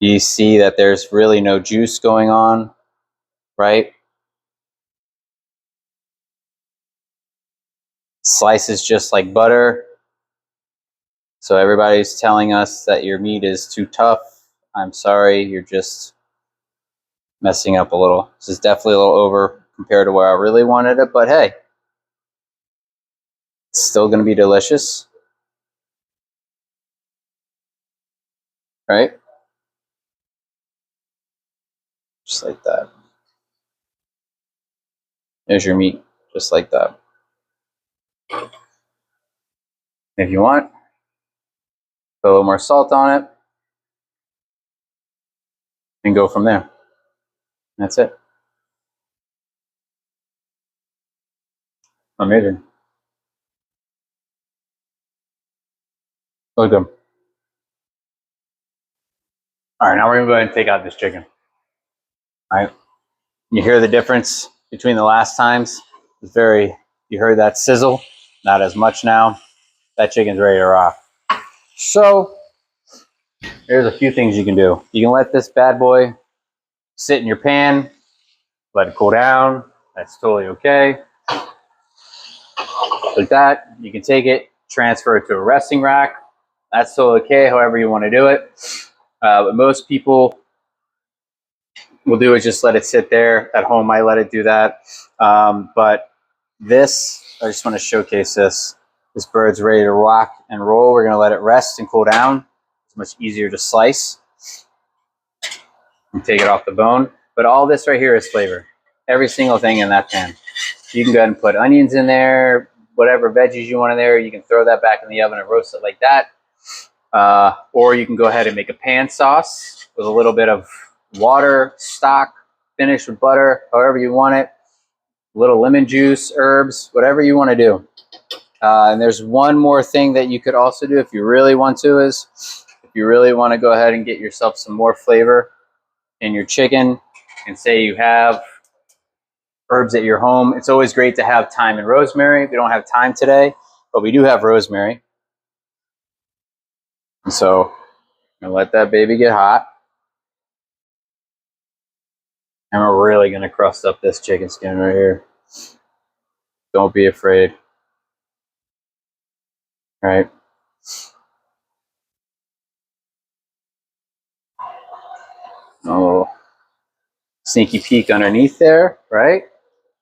You see that there's really no juice going on, right? Slices just like butter. So everybody's telling us that your meat is too tough. I'm sorry, you're just messing up a little. This is definitely a little over compared to where I really wanted it, but hey, it's still going to be delicious, right? Just like that. There's your meat, just like that. If you want, put a little more salt on it and go from there. That's it. Amazing. Look good. All right, now we're going to go ahead and take out this chicken. All right. You hear the difference between the last times? It's very, you heard that sizzle? Not as much now. That chicken's ready to rock. So, here's a few things you can do. You can let this bad boy sit in your pan, let it cool down. That's totally okay. Like that, you can take it, transfer it to a resting rack. That's still okay, however you want to do it. But most people will do is just let it sit there. At home, I let it do that. But this, I just want to showcase this. This bird's ready to rock and roll. We're going to let it rest and cool down. It's much easier to slice and take it off the bone. But all this right here is flavor. Every single thing in that pan. You can go ahead and put onions in there, whatever veggies you want in there. You can throw that back in the oven and roast it like that. Or you can go ahead and make a pan sauce with a little bit of water, stock, finish with butter, however you want it. A little lemon juice, herbs, whatever you want to do. And there's one more thing that you could also do if you really want to, is if you really want to go ahead and get yourself some more flavor in your chicken, and say you have herbs at your home. It's always great to have thyme and rosemary. We don't have thyme today, but we do have rosemary. And so I'm gonna let that baby get hot. And we're really going to crust up this chicken skin right here. Don't be afraid. All right. Oh, sneaky peek underneath there, right?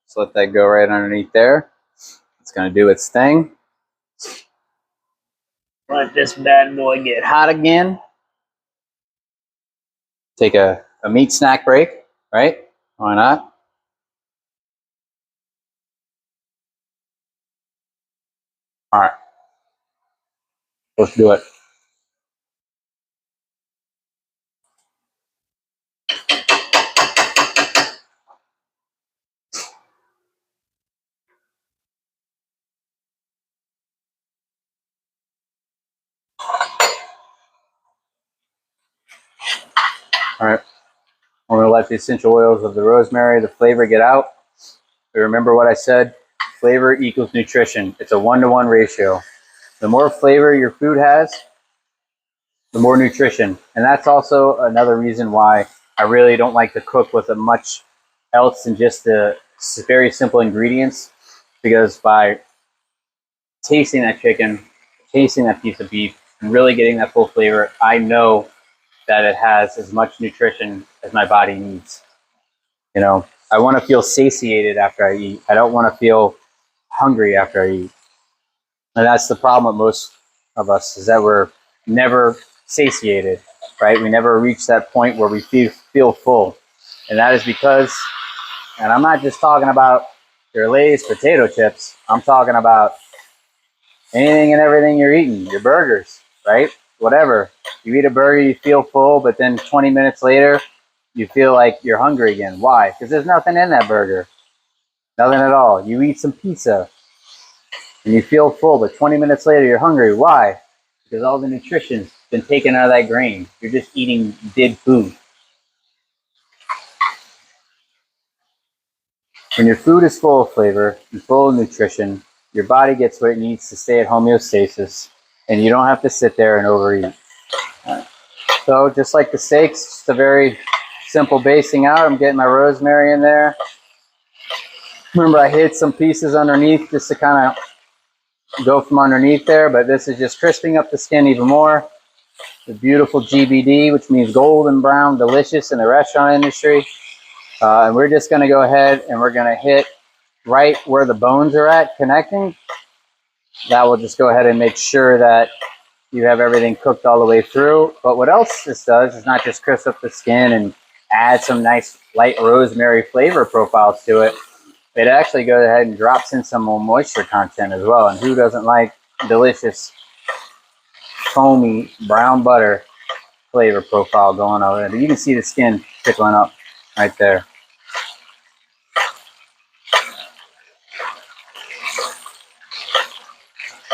Just let that go right underneath there. It's going to do its thing. Let this bad boy get hot again. Take a meat snack break, right? Why not? All right. Let's do it. All right. We're going to let the essential oils of the rosemary, the flavor get out. But remember what I said, flavor equals nutrition. It's a 1-to-1 ratio. The more flavor your food has, the more nutrition. And that's also another reason why I really don't like to cook with much else than just the very simple ingredients. Because by tasting that chicken, tasting that piece of beef, and really getting that full flavor, I know that it has as much nutrition as my body needs. You know, I want to feel satiated after I eat. I don't want to feel hungry after I eat. And that's the problem with most of us, is that we're never satiated, right? We never reach that point where we feel full. And that is because, and I'm not just talking about your Lay's potato chips, I'm talking about anything and everything you're eating, your burgers, right? Whatever. You eat a burger, you feel full, but then 20 minutes later, you feel like you're hungry again. Why? Because there's nothing in that burger. Nothing at all. You eat some pizza and you feel full, but 20 minutes later you're hungry. Why? Because all the nutrition's been taken out of that grain. You're just eating dead food. When your food is full of flavor and full of nutrition, your body gets what it needs to stay at homeostasis, and you don't have to sit there and overeat. So just like the steaks, just a very simple basting out. I'm getting my rosemary in there. Remember, I hid some pieces underneath just to kind of go from underneath there, but this is just crisping up the skin even more. The beautiful GBD, which means golden brown delicious in the restaurant industry. And we're just going to go ahead and we're going to hit right where the bones are at connecting. That will just go ahead and make sure that you have everything cooked all the way through. But what else this does is not just crisp up the skin and add some nice light rosemary flavor profiles to it. It actually goes ahead and drops in some more moisture content as well. And who doesn't like delicious, foamy brown butter flavor profile going over there? But you can see the skin tickling up right there.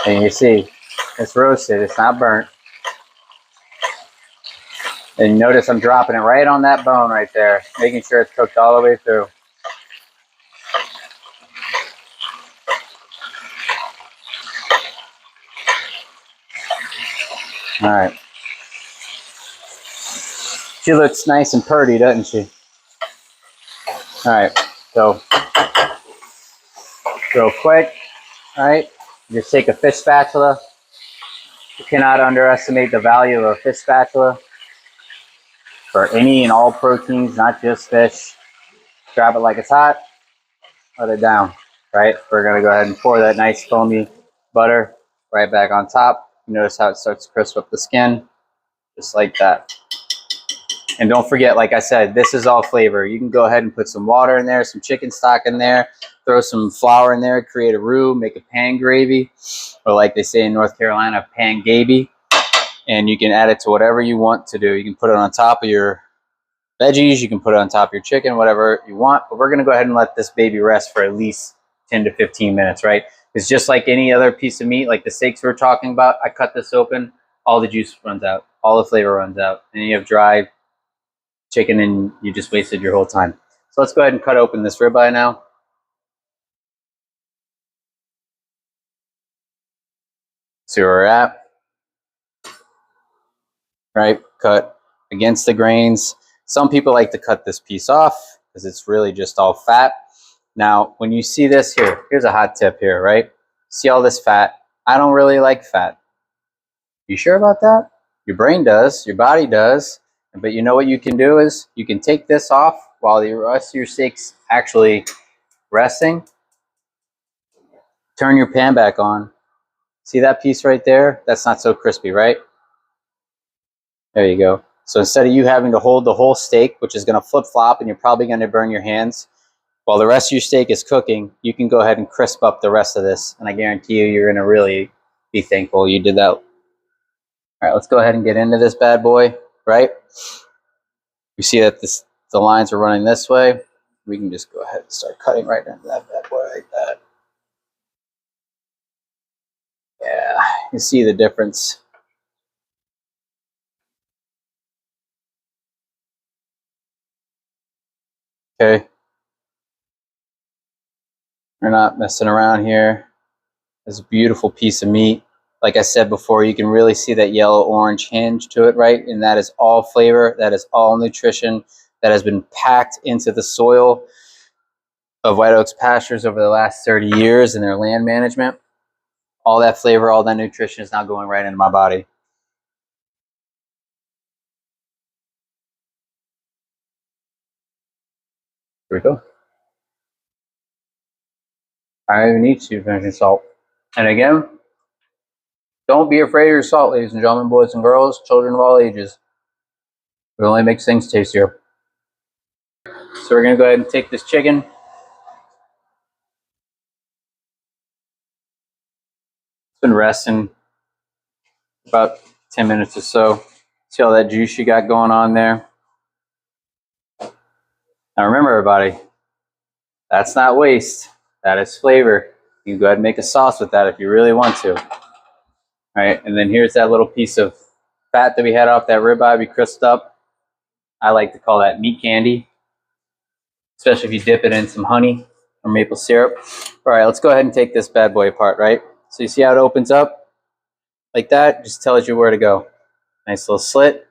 And you see, it's roasted, it's not burnt. And notice I'm dropping it right on that bone right there, making sure it's cooked all the way through. All right. She looks nice and purty, doesn't she? All right, so real quick, all right, just take a fish spatula. You cannot underestimate the value of a fish spatula for any and all proteins, not just fish. Grab it like it's hot, let it down, right? We're gonna go ahead and pour that nice foamy butter right back on top. Notice how it starts to crisp up the skin, just like that. And don't forget, like I said, this is all flavor. You can go ahead and put some water in there, some chicken stock in there, throw some flour in there, create a roux, make a pan gravy, or like they say in North Carolina, pan gravy. And you can add it to whatever you want to do. You can put it on top of your veggies, you can put it on top of your chicken, whatever you want. But we're going to go ahead and let this baby rest for at least 10 to 15 minutes, right? It's just like any other piece of meat, like the steaks we were talking about. I cut this open, all the juice runs out, all the flavor runs out, and you have dry chicken and you just wasted your whole time. So let's go ahead and cut open this ribeye now. See where we're at. Right, cut against the grains. Some people like to cut this piece off. because it's really just all fat. Now, when you see this here, here's a hot tip here, right? See all this fat? I don't really like fat. You sure about that? Your brain does, your body does, but you know what you can do is you can take this off while the rest of your steak's actually resting. Turn your pan back on. See that piece right there? That's not so crispy, right? There you go. So instead of you having to hold the whole steak, which is going to flip-flop and you're probably going to burn your hands, while the rest of your steak is cooking, you can go ahead and crisp up the rest of this. And I guarantee you, you're going to really be thankful you did that. All right, let's go ahead and get into this bad boy, right? You see that the lines are running this way. We can just go ahead and start cutting right into that bad boy like that. Yeah, you see the difference. Okay. We're not messing around here. It's a beautiful piece of meat. Like I said before, you can really see that yellow-orange hinge to it, right? And that is all flavor. That is all nutrition that has been packed into the soil of White Oaks Pastures over the last 30 years in their land management. All that flavor, all that nutrition is now going right into my body. Here we go. I don't even need to finish salt. And again, don't be afraid of your salt, ladies and gentlemen, boys and girls, children of all ages. It only makes things tastier. So we're going to go ahead and take this chicken. It's been resting about 10 minutes or so. See all that juice you got going on there? Now remember, everybody, that's not waste. That is flavor. You can go ahead and make a sauce with that if you really want to. All right, and then here's that little piece of fat that we had off that ribeye we crisped up. I like to call that meat candy, especially if you dip it in some honey or maple syrup. All right, let's go ahead and take this bad boy apart, right? So you see how it opens up like that? Just tells you where to go. Nice little slit.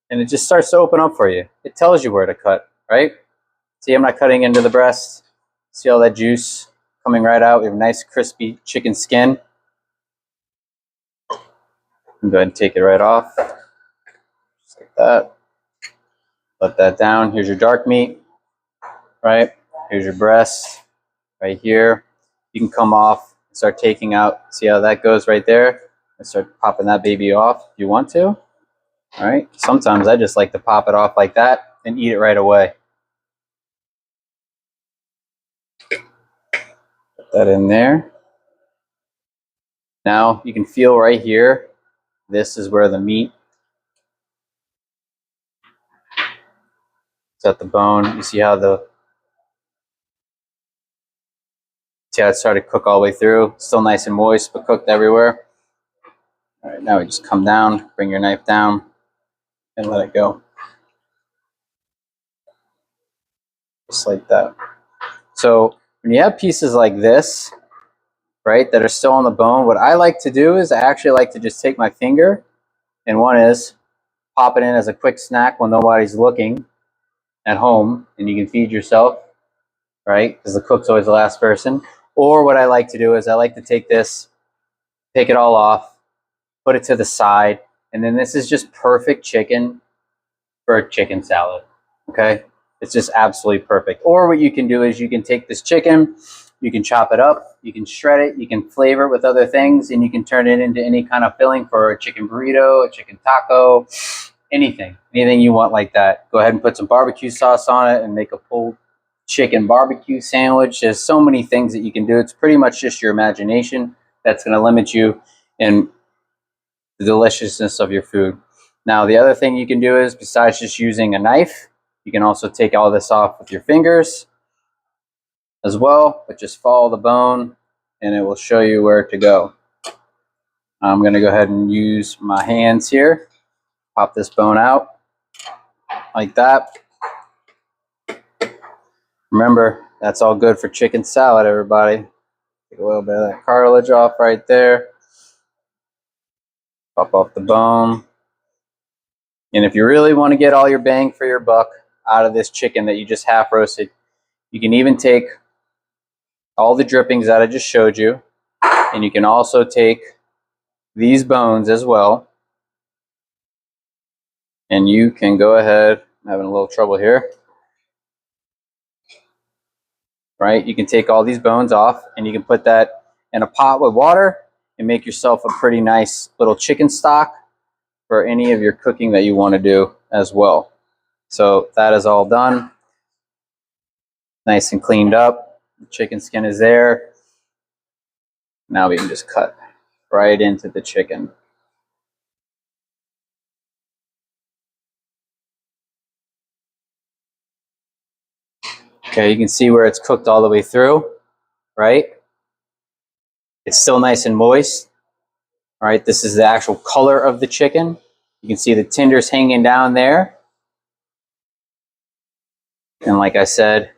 And it just starts to open up for you. It tells you where to cut, right? See, I'm not cutting into the breast. See all that juice coming right out? We have a nice crispy chicken skin. I'm going to take it right off. Just like that. Let that down. Here's your dark meat, right? Here's your breast right here. You can come off and start taking out. See how that goes right there? And start popping that baby off if you want to. All right. Sometimes I just like to pop it off like that and eat it right away. Put that in there. Now you can feel right here. This is where the meat is at the bone. You see how it started to cook all the way through. Still nice and moist, but cooked everywhere. All right, now we just come down, bring your knife down, and let it go. Just like that. So when you have pieces like this, right, that are still on the bone, what I like to do is I actually like to just take my finger, and one is pop it in as a quick snack when nobody's looking at home, and you can feed yourself, right, because the cook's always the last person. Or what I like to do is I like to take this, take it all off, put it to the side, and then this is just perfect chicken for a chicken salad, okay? It's just absolutely perfect. Or what you can do is you can take this chicken, you can chop it up, you can shred it, you can flavor it with other things, and you can turn it into any kind of filling for a chicken burrito, a chicken taco, anything you want like that. Go ahead and put some barbecue sauce on it and make a pulled chicken barbecue sandwich. There's so many things that you can do. It's pretty much just your imagination that's going to limit you in the deliciousness of your food. Now, the other thing you can do is, besides just using a knife, you can also take all this off with your fingers as well, but just follow the bone and it will show you where to go. I'm going to go ahead and use my hands here, pop this bone out like that. Remember, that's all good for chicken salad, everybody. Take a little bit of that cartilage off right there. Pop off the bone. And if you really want to get all your bang for your buck, out of this chicken that you just half roasted. You can even take all the drippings that I just showed you, and you can also take these bones as well, and you can go ahead. I'm having a little trouble here. Right, you can take all these bones off, and you can put that in a pot with water and make yourself a pretty nice little chicken stock for any of your cooking that you want to do as well. So that is all done, nice and cleaned up. The chicken skin is there. Now we can just cut right into the chicken. Okay, you can see where it's cooked all the way through, right? It's still nice and moist. All right, this is the actual color of the chicken. You can see the tenders hanging down there. And like I said,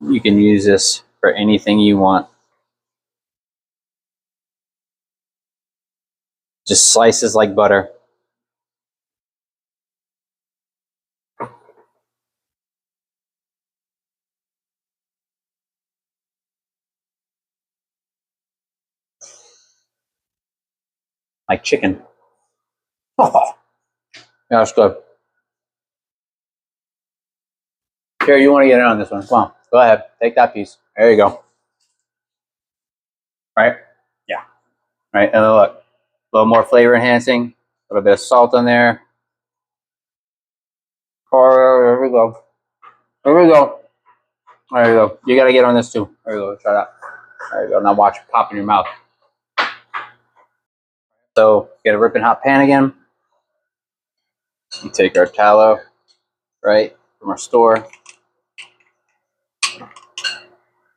you can use this for anything you want. Just slices like butter. Like chicken. Oh, yeah, that's good. Here, you want to get in on this one. Come on, go ahead. Take that piece. There you go. Right? Yeah. Right, and look, a little more flavor enhancing. A little bit of salt on there. Oh, there we go. There we go. There you go. You got to get on this too. There you go. Try that. There you go. Now watch it pop in your mouth. So get a ripping hot pan again. You take our tallow, right, from our store.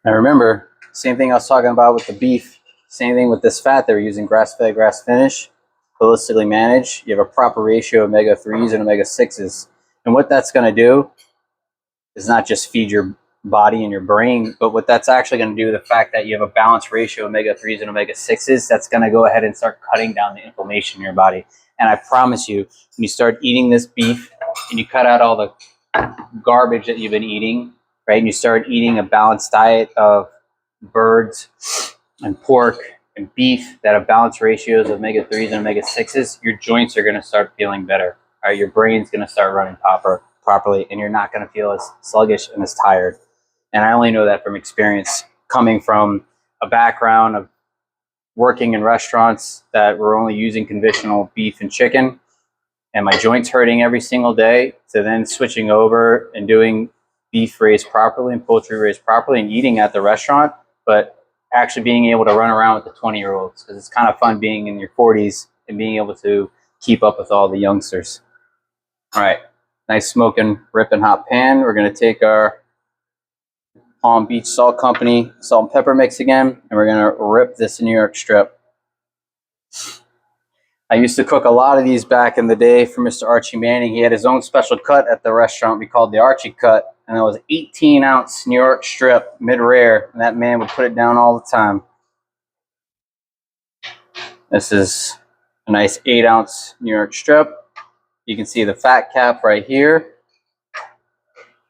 And remember, same thing I was talking about with the beef, same thing with this fat that we're using, grass-fed, grass-finished, holistically managed. You have a proper ratio of omega-3s and omega-6s. And what that's going to do is not just feed your body and your brain, but what that's actually going to do, the fact that you have a balanced ratio of omega-3s and omega-6s, that's going to go ahead and start cutting down the inflammation in your body. And I promise you, when you start eating this beef and you cut out all the garbage that you've been eating, right, and you start eating a balanced diet of birds and pork and beef that have balanced ratios of omega-3s and omega-6s, your joints are going to start feeling better. Right? Your brain's going to start running properly, and you're not going to feel as sluggish and as tired. And I only know that from experience, coming from a background of working in restaurants that were only using conventional beef and chicken, and my joints hurting every single day, to then switching over and doing beef raised properly and poultry raised properly and eating at the restaurant, but actually being able to run around with the 20-year-olds, because it's kind of fun being in your 40s and being able to keep up with all the youngsters. All right, nice smoking, ripping hot pan. We're going to take our Palm Beach Salt Company salt and pepper mix again, and we're going to rip this New York strip. I used to cook a lot of these back in the day for Mr. Archie Manning. He had his own special cut at the restaurant we called the Archie cut, and it was 18-ounce New York strip, mid-rare, and that man would put it down all the time. This is a nice 8-ounce New York strip. You can see the fat cap right here.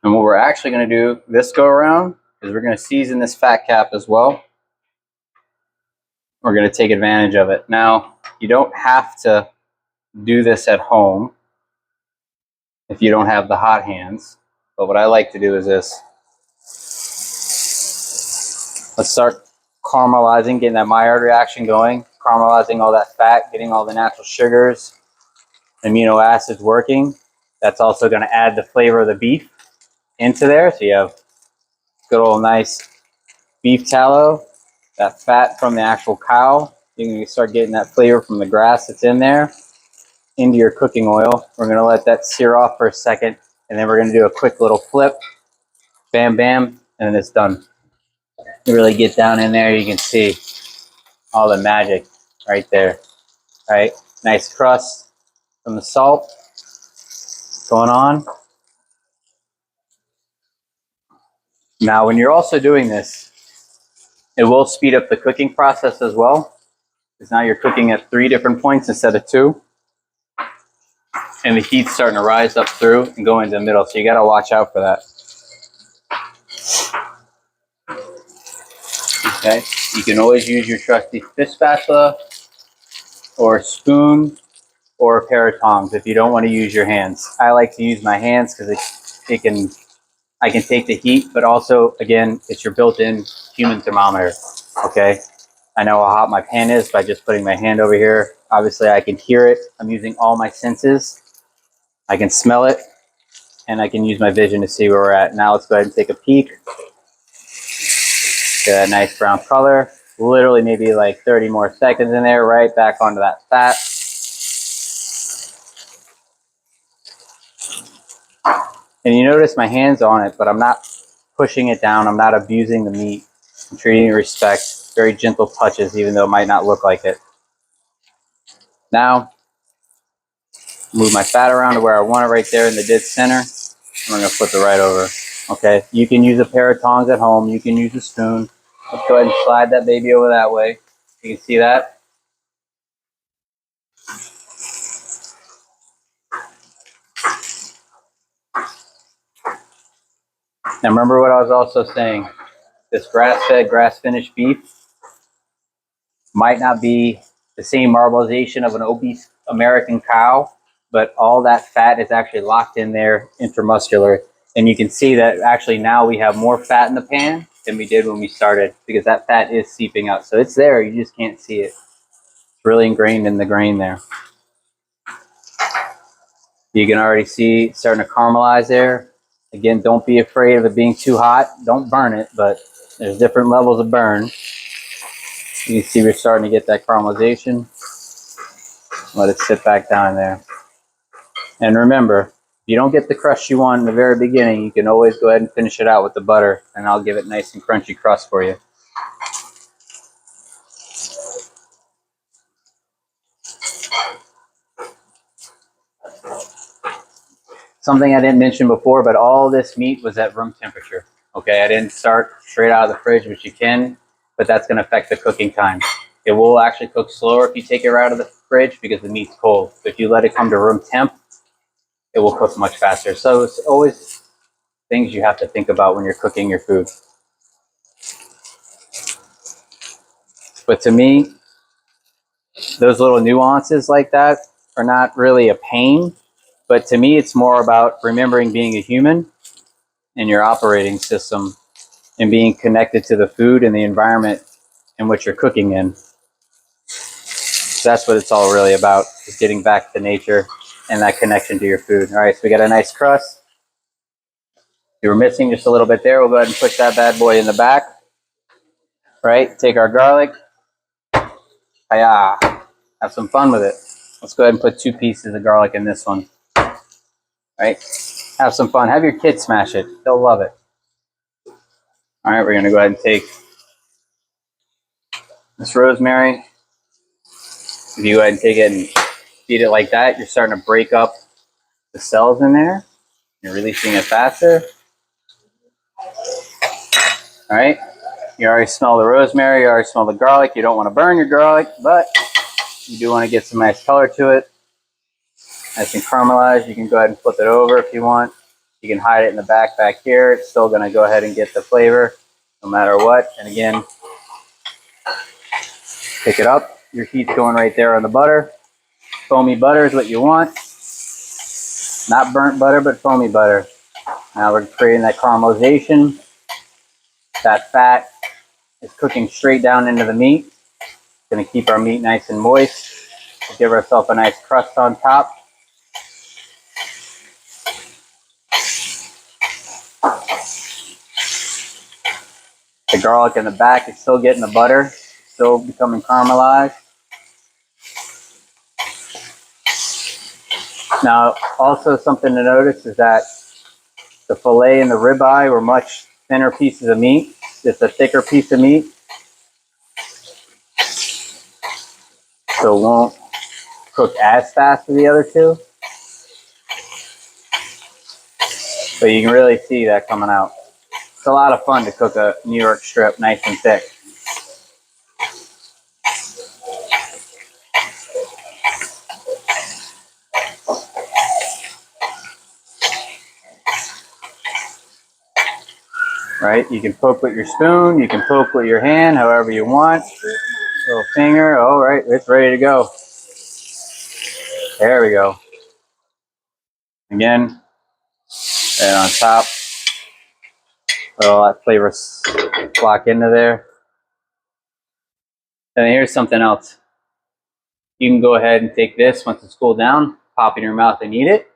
And what we're actually going to do this go around is we're going to season this fat cap as well. We're going to take advantage of it. Now, you don't have to do this at home if you don't have the hot hands. But what I like to do is this. Let's start caramelizing, getting that Maillard reaction going, caramelizing all that fat, getting all the natural sugars, amino acids working. That's also going to add the flavor of the beef into there. So you have good old nice beef tallow, that fat from the actual cow. You can start getting that flavor from the grass that's in there into your cooking oil. We're going to let that sear off for a second, and then we're going to do a quick little flip. Bam, bam, and then it's done. You really get down in there, you can see all the magic right there. Right? Nice crust from the salt going on. Now, when you're also doing this, it will speed up the cooking process as well, because now you're cooking at 3 different points instead of 2. and the heat's starting to rise up through and go into the middle. So you got to watch out for that. Okay, you can always use your trusty fish spatula or a spoon or a pair of tongs if you don't want to use your hands. I like to use my hands because I can take the heat, but also, again, it's your built-in human thermometer. Okay, I know how hot my pan is by just putting my hand over here. Obviously, I can hear it. I'm using all my senses. I can smell it, and I can use my vision to see where we're at. Now let's go ahead and take a peek. Get that nice brown color. Literally maybe like 30 more seconds in there, right back onto that fat. And you notice my hand's on it, but I'm not pushing it down. I'm not abusing the meat. I'm treating it with respect. Very gentle touches, even though it might not look like it. Now, move my fat around to where I want it right there in the dead center. And we're going to flip it right over. Okay, you can use a pair of tongs at home. You can use a spoon. Let's go ahead and slide that baby over that way. You can see that. Now remember what I was also saying. This grass-fed, grass-finished beef might not be the same marbleization of an obese American cow, but all that fat is actually locked in there intramuscular. And you can see that actually now we have more fat in the pan than we did when we started because that fat is seeping out. So it's there, you just can't see it. It's really ingrained in the grain there. You can already see it's starting to caramelize there. Again, don't be afraid of it being too hot. Don't burn it, but there's different levels of burn. You can see we're starting to get that caramelization. Let it sit back down there. And remember, if you don't get the crust you want in the very beginning, you can always go ahead and finish it out with the butter, and I'll give it nice and crunchy crust for you. Something I didn't mention before, but all this meat was at room temperature. Okay, I didn't start straight out of the fridge, which you can, but that's going to affect the cooking time. It will actually cook slower if you take it right out of the fridge because the meat's cold. But if you let it come to room temp, it will cook much faster. So it's always things you have to think about when you're cooking your food. But to me, those little nuances like that are not really a pain. But to me, it's more about remembering being a human in your operating system and being connected to the food and the environment in which you're cooking in. That's what it's all really about, is getting back to nature and that connection to your food. All right, so we got a nice crust. We were missing just a little bit there. We'll go ahead and push that bad boy in the back. Right, take our garlic. Hiya. Have some fun with it. Let's go ahead and put 2 pieces of garlic in this one. All right, have some fun. Have your kids smash it. They'll love it. All right, we're going to go ahead and take this rosemary. If you go ahead and take it and feed it like that, you're starting to break up the cells in there. You're releasing it faster. All right, you already smell the rosemary, you already smell the garlic. You don't want to burn your garlic, but you do want to get some nice color to it. Nice and caramelized. You can go ahead and flip it over if you want. You can hide it in the back here. It's still going to go ahead and get the flavor no matter what. And again, pick it up. Your heat's going right there on the butter. Foamy butter is what you want. Not burnt butter, but foamy butter. Now we're creating that caramelization. That fat is cooking straight down into the meat. It's going to keep our meat nice and moist. We'll give ourselves a nice crust on top. The garlic in the back is still getting the butter, still becoming caramelized. Now, also something to notice is that the fillet and the ribeye were much thinner pieces of meat. It's a thicker piece of meat, so it won't cook as fast as the other two. But you can really see that coming out. It's a lot of fun to cook a New York strip nice and thick. right? You can poke with your spoon, you can poke with your hand, however you want. Little finger, all right, it's ready to go. There we go. Again, and on top, let all that flavor lock into there. And here's something else. You can go ahead and take this once it's cooled down, pop it in your mouth and eat it.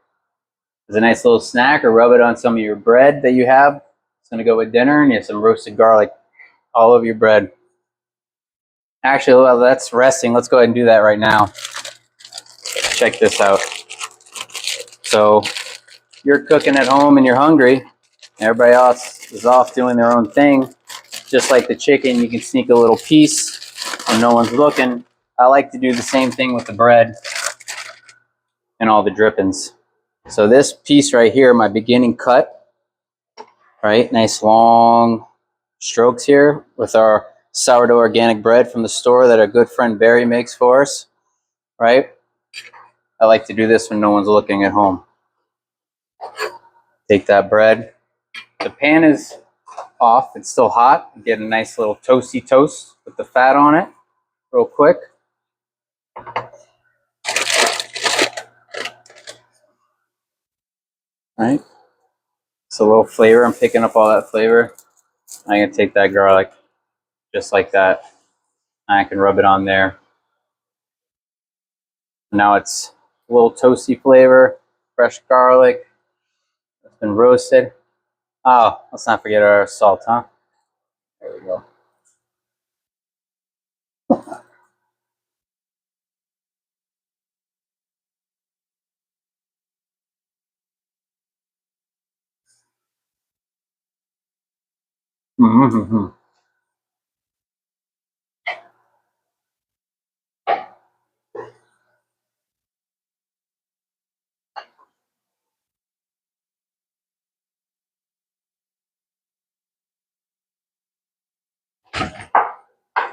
It's a nice little snack, or rub it on some of your bread that you have. It's going to go with dinner, and you have some roasted garlic all over your bread. Actually, while that's resting, let's go ahead and do that right now. Check this out. So you're cooking at home and you're hungry. Everybody else is off doing their own thing. Just like the chicken, you can sneak a little piece when no one's looking. I like to do the same thing with the bread and all the drippings. So this piece right here, my beginning cut, right? Nice long strokes here with our sourdough organic bread from the store that our good friend Barry makes for us, right? I like to do this when no one's looking at home. Take that bread. The pan is off. It's still hot. Get a nice little toasty toast with the fat on it real quick. Right? It's a little flavor. I'm picking up all that flavor. I'm going to take that garlic just like that. I can rub it on there. Now it's a little toasty flavor, fresh garlic. It's been roasted. Oh, let's not forget our salt, huh? There we go. Mm-hmm.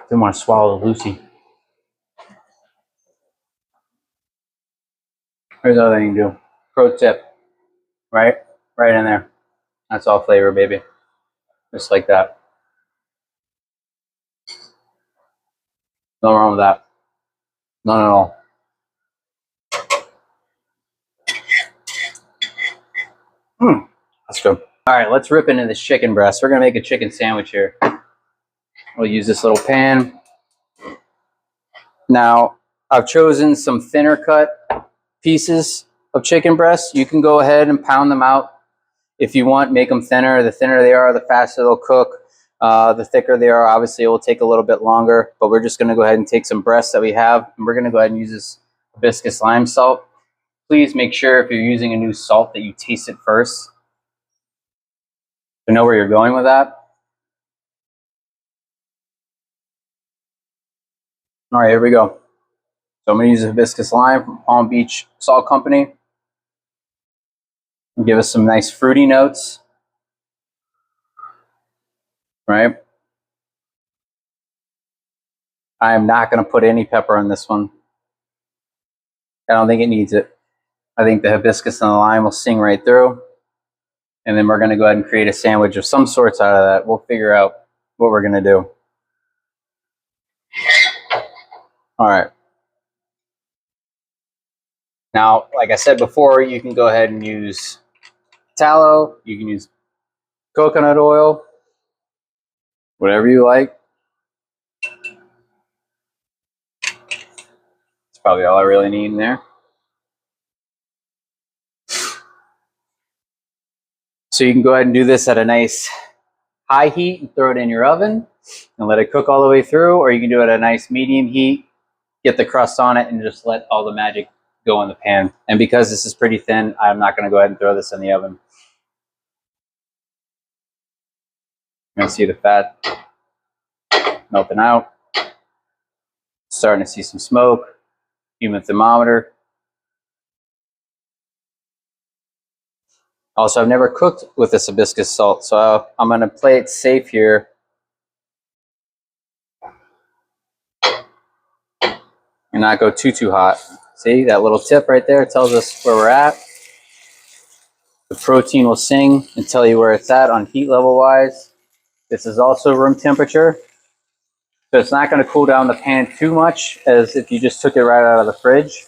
Didn't want to swallow Lucy. Here's the other thing you can do. Pro tip, right? Right in there. That's all flavor, baby. Just like that. Nothing wrong with that. None at all. That's good. All right, let's rip into this chicken breast. We're going to make a chicken sandwich here. We'll use this little pan. Now, I've chosen some thinner cut pieces of chicken breast. You can go ahead and pound them out if you want. Make them thinner. The thinner they are, the faster they'll cook. The thicker they are, obviously, it will take a little bit longer. But we're just going to go ahead and take some breasts that we have, and we're going to go ahead and use this hibiscus lime salt. Please make sure if you're using a new salt that you taste it first to know where you're going with that. All right, here we go. So I'm going to use a hibiscus lime from Palm Beach Salt Company. Give us some nice fruity notes, right? I am not going to put any pepper on this one. I don't think it needs it. I think the hibiscus and the lime will sing right through. And then we're going to go ahead and create a sandwich of some sorts out of that. We'll figure out what we're going to do. All right. Now, like I said before, you can go ahead and use tallow. You can use coconut oil, whatever you like. That's probably all I really need in there. So you can go ahead and do this at a nice high heat and throw it in your oven and let it cook all the way through, or you can do it at a nice medium heat, get the crust on it, and just let all the magic go in the pan. And because this is pretty thin, I'm not going to go ahead and throw this in the oven. You're going to see the fat melting out. Starting to see some smoke. Human thermometer. Also, I've never cooked with this hibiscus salt, so I'm going to play it safe here. And not go too hot. See, that little tip right there tells us where we're at. The protein will sing and tell you where it's at on heat level wise. This is also room temperature, so it's not going to cool down the pan too much as if you just took it right out of the fridge.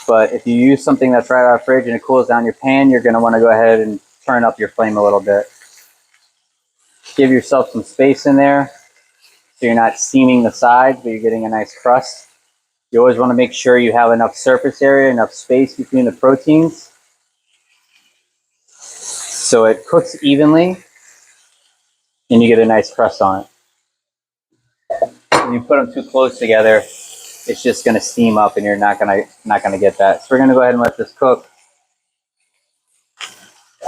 But if you use something that's right out of the fridge and it cools down your pan, you're going to want to go ahead and turn up your flame a little bit. Give yourself some space in there so you're not seaming the sides, but you're getting a nice crust. You always want to make sure you have enough surface area, enough space between the proteins so it cooks evenly and you get a nice crust on it. When you put them too close together, it's just going to steam up and you're not going to get that. So we're going to go ahead and let this cook.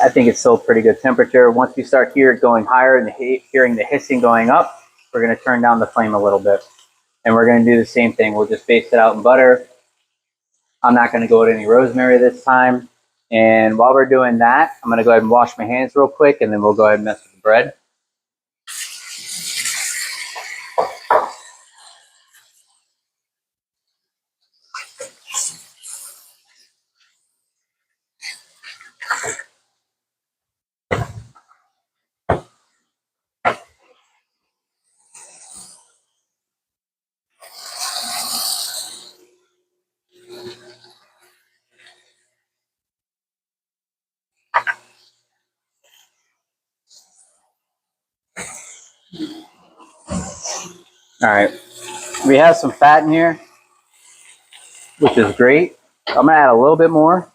I think it's still pretty good temperature. Once we start going higher and hearing the hissing going up, we're going to turn down the flame a little bit. And we're going to do the same thing. We'll just baste it out in butter. I'm not going to go with any rosemary this time. And while we're doing that, I'm going to go ahead and wash my hands real quick, and then we'll go ahead and mess with the bread. All right. We have some fat in here, which is great. I'm going to add a little bit more,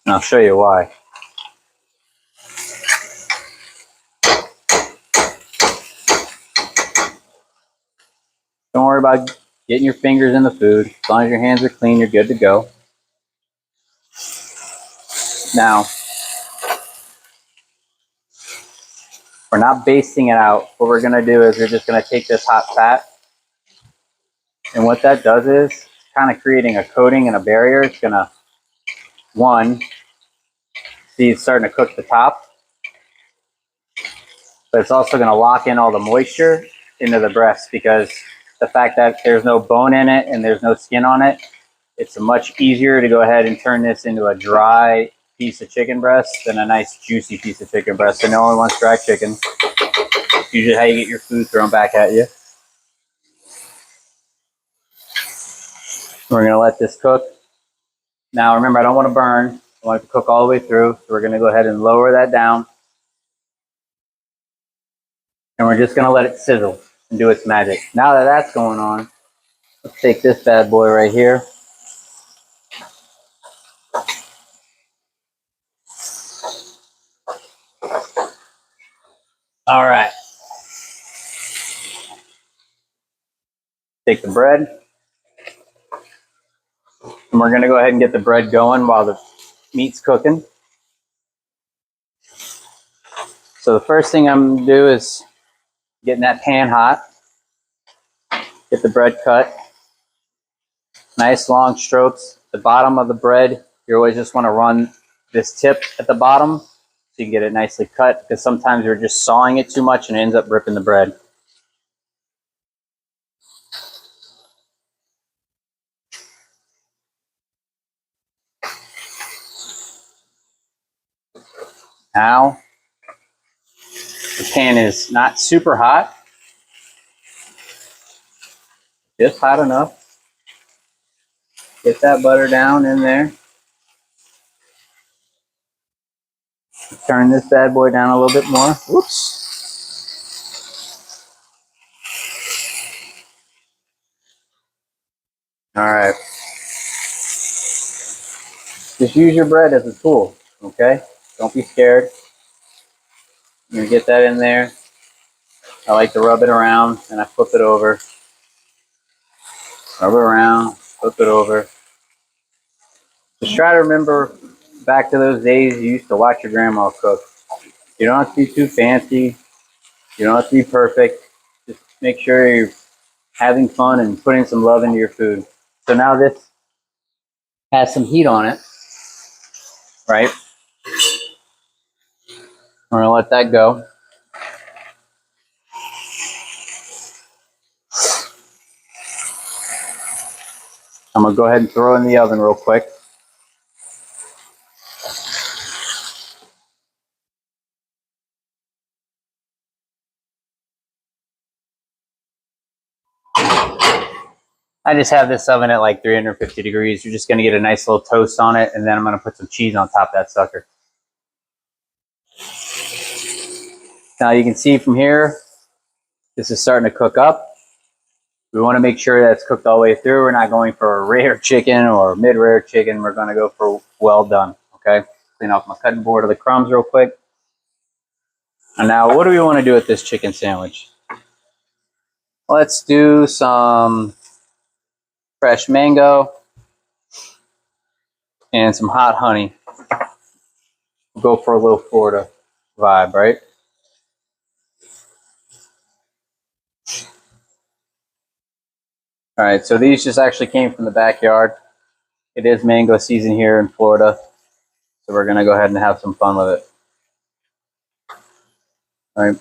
and I'll show you why. Don't worry about getting your fingers in the food. As long as your hands are clean, you're good to go. Now, we're not basting it out. What we're going to do is we're just going to take this hot fat, and what that does is kind of creating a coating and a barrier. It's going to, one, see it's starting to cook the top, but it's also going to lock in all the moisture into the breast because the fact that there's no bone in it and there's no skin on it, it's much easier to go ahead and turn this into a dry piece of chicken breast than a nice juicy piece of chicken breast. So no one wants dry chicken. It's usually how you get your food thrown back at you. We're going to let this cook. Now remember, I don't want to burn. I want it to cook all the way through. So we're going to go ahead and lower that down. And we're just going to let it sizzle and do its magic. Now that that's going on, let's take this bad boy right here. All right. Take the bread. And we're going to go ahead and get the bread going while the meat's cooking. So the first thing I'm going to do is getting that pan hot. Get the bread cut. Nice long strokes. The bottom of the bread, you always just want to run this tip at the bottom so you can get it nicely cut, because sometimes you're just sawing it too much and it ends up ripping the bread. Now, the pan is not super hot, just hot enough. Get that butter down in there. Turn this bad boy down a little bit more. Whoops. All right. Just use your bread as a tool, okay? Don't be scared. I'm gonna get that in there. I like to rub it around and I flip it over. Rub it around, flip it over. Just try to remember back to those days you used to watch your grandma cook. You don't have to be too fancy. You don't have to be perfect. Just make sure you're having fun and putting some love into your food. So now this has some heat on it, right? We're gonna let that go. I'm gonna go ahead and throw it in the oven real quick. I just have this oven at like 350 degrees. You're just going to get a nice little toast on it, and then I'm going to put some cheese on top of that sucker. Now you can see from here, this is starting to cook up. We want to make sure that it's cooked all the way through. We're not going for a rare chicken or mid-rare chicken. We're going to go for well done, okay? Clean off my cutting board of the crumbs real quick. And now what do we want to do with this chicken sandwich? Let's do some fresh mango and some hot honey. We'll go for a little Florida vibe, right? All right, so these just actually came from the backyard. It is mango season here in Florida, so we're gonna go ahead and have some fun with it. All right.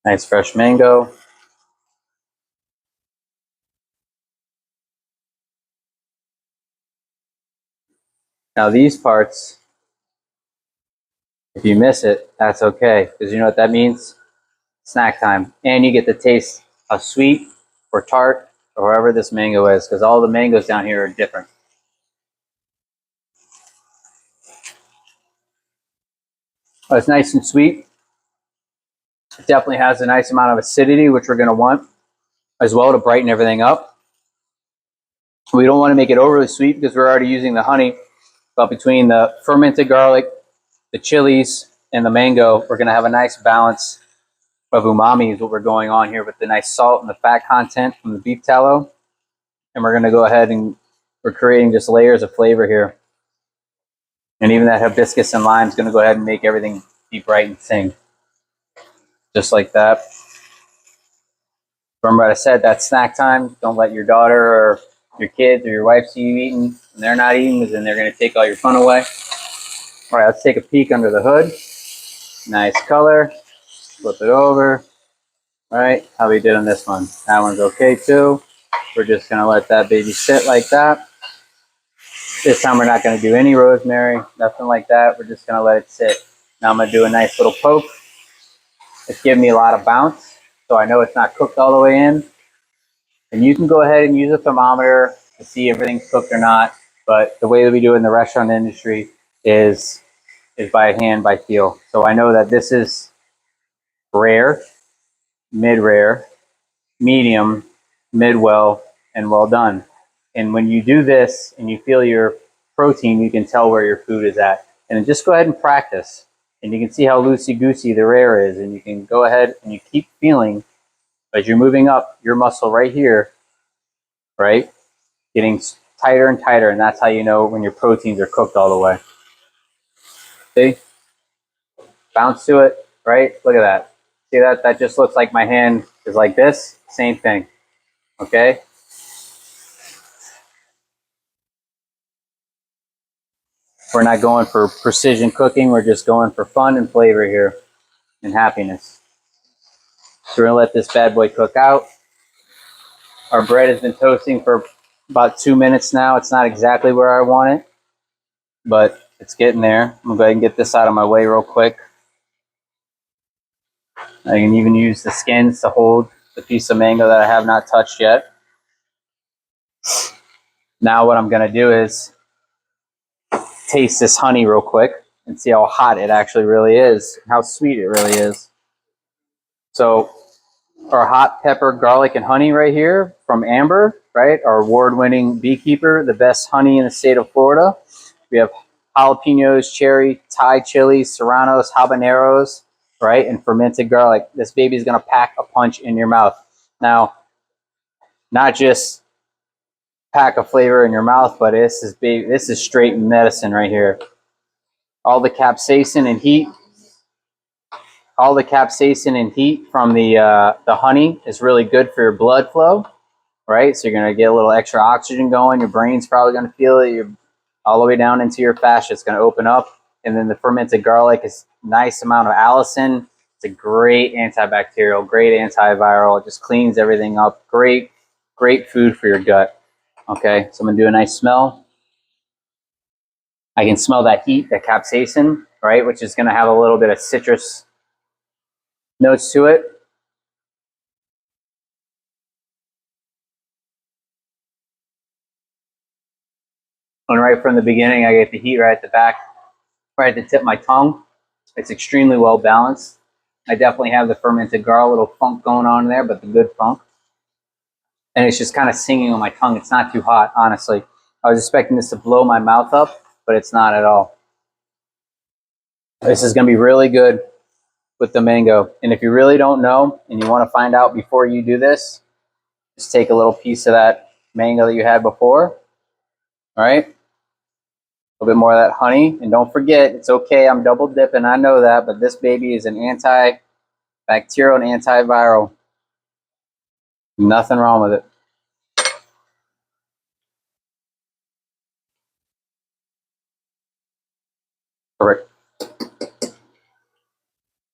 Nice fresh mango. Now these parts, if you miss it, that's okay, because you know what that means? Snack time. And you get the taste of sweet or tart or whatever this mango is, because all the mangoes down here are different. But it's nice and sweet. It definitely has a nice amount of acidity, which we're going to want as well to brighten everything up. We don't want to make it overly sweet because we're already using the honey, but between the fermented garlic, the chilies, and the mango, we're going to have a nice balance of umami is what we're going on here with the nice salt and the fat content from the beef tallow. And we're going to go ahead and we're creating just layers of flavor here. And even that hibiscus and lime is going to go ahead and make everything be bright and sing. Just like that. Remember what I said, that's snack time. Don't let your daughter or your kids or your wife see you eating and they're not eating, because then they're going to take all your fun away. All right, let's take a peek under the hood. Nice color. Flip it over. All right, how we did on this one. That one's okay too. We're just going to let that baby sit like that. This time we're not going to do any rosemary, nothing like that. We're just going to let it sit. Now I'm going to do a nice little poke. It's giving me a lot of bounce, so I know it's not cooked all the way in. And you can go ahead and use a thermometer to see if everything's cooked or not. But the way that we do it in the restaurant industry is by hand, by feel. So I know that this is rare, mid-rare, medium, mid-well, and well done. And when you do this and you feel your protein, you can tell where your food is at. And then just go ahead and practice. And you can see how loosey-goosey the rare is. And you can go ahead and you keep feeling as you're moving up your muscle right here, right? Getting tighter and tighter. And that's how you know when your proteins are cooked all the way. See? Bounce to it, right? Look at that. See that? That just looks like my hand is like this. Same thing. Okay? We're not going for precision cooking. We're just going for fun and flavor here and happiness. So we're going to let this bad boy cook out. Our bread has been toasting for about 2 minutes now. It's not exactly where I want it, but it's getting there. I'm going to go ahead and get this out of my way real quick. I can even use the skins to hold the piece of mango that I have not touched yet. Now what I'm going to do is taste this honey real quick and see how hot it actually really is, how sweet it really is. So our hot pepper, garlic, and honey right here from Amber, right? Our award-winning beekeeper, the best honey in the state of Florida. We have jalapenos, cherry, Thai chilies, serranos, habaneros, right? And fermented garlic. This baby's gonna pack a punch in your mouth. Now, not just pack a flavor in your mouth, but this is straight medicine right here. All the capsaicin and heat from the honey is really good for your blood flow, right? So you're going to get a little extra oxygen going. Your brain's probably going to feel it. You're all the way down into your fascia. It's going to open up. And then the fermented garlic is nice amount of allicin. It's a great antibacterial, great antiviral. It just cleans everything up. Great food for your gut. Okay, so I'm gonna do a nice smell. I can smell that heat, that capsaicin, right, which is gonna have a little bit of citrus notes to it. And right from the beginning, I get the heat right at the back, right at the tip of my tongue. It's extremely well balanced. I definitely have the fermented gar, a little funk going on there, but the good funk. And it's just kind of singing on my tongue. It's not too hot, honestly. I was expecting this to blow my mouth up, but it's not at all. This is going to be really good with the mango. And if you really don't know and you want to find out before you do this, just take a little piece of that mango that you had before. All right. A little bit more of that honey. And don't forget, it's okay. I'm double dipping. I know that. But this baby is an antibacterial and antiviral. Nothing wrong with it. Perfect.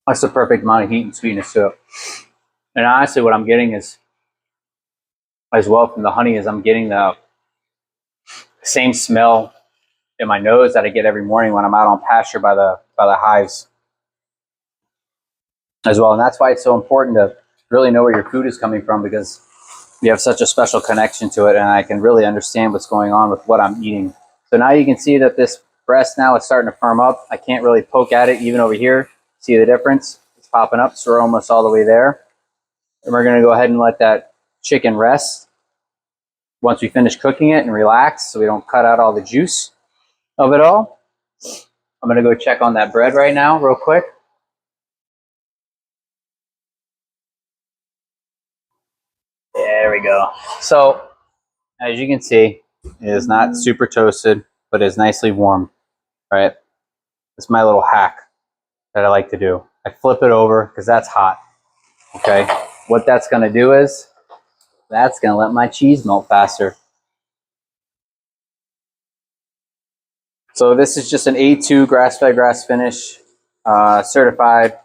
That's the perfect amount of heat and sweetness to it. And honestly, what I'm getting is, as well from the honey, is I'm getting the same smell in my nose that I get every morning when I'm out on pasture by the hives as well. And that's why it's so important to really know where your food is coming from, because you have such a special connection to it, and I can really understand what's going on with what I'm eating. So now you can see that this breast now is starting to firm up. I can't really poke at it even over here. See the difference? It's popping up, so we're almost all the way there. And we're gonna go ahead and let that chicken rest once we finish cooking it and relax so we don't cut out all the juice of it all. I'm gonna go check on that bread right now real quick. There we go. So as you can see, it is not super toasted, but it's nicely warm, right? It's my little hack that I like to do. I flip it over because that's hot, okay? What that's gonna do is, that's gonna let my cheese melt faster. So this is just an A2 grass-fed, grass-finish, certified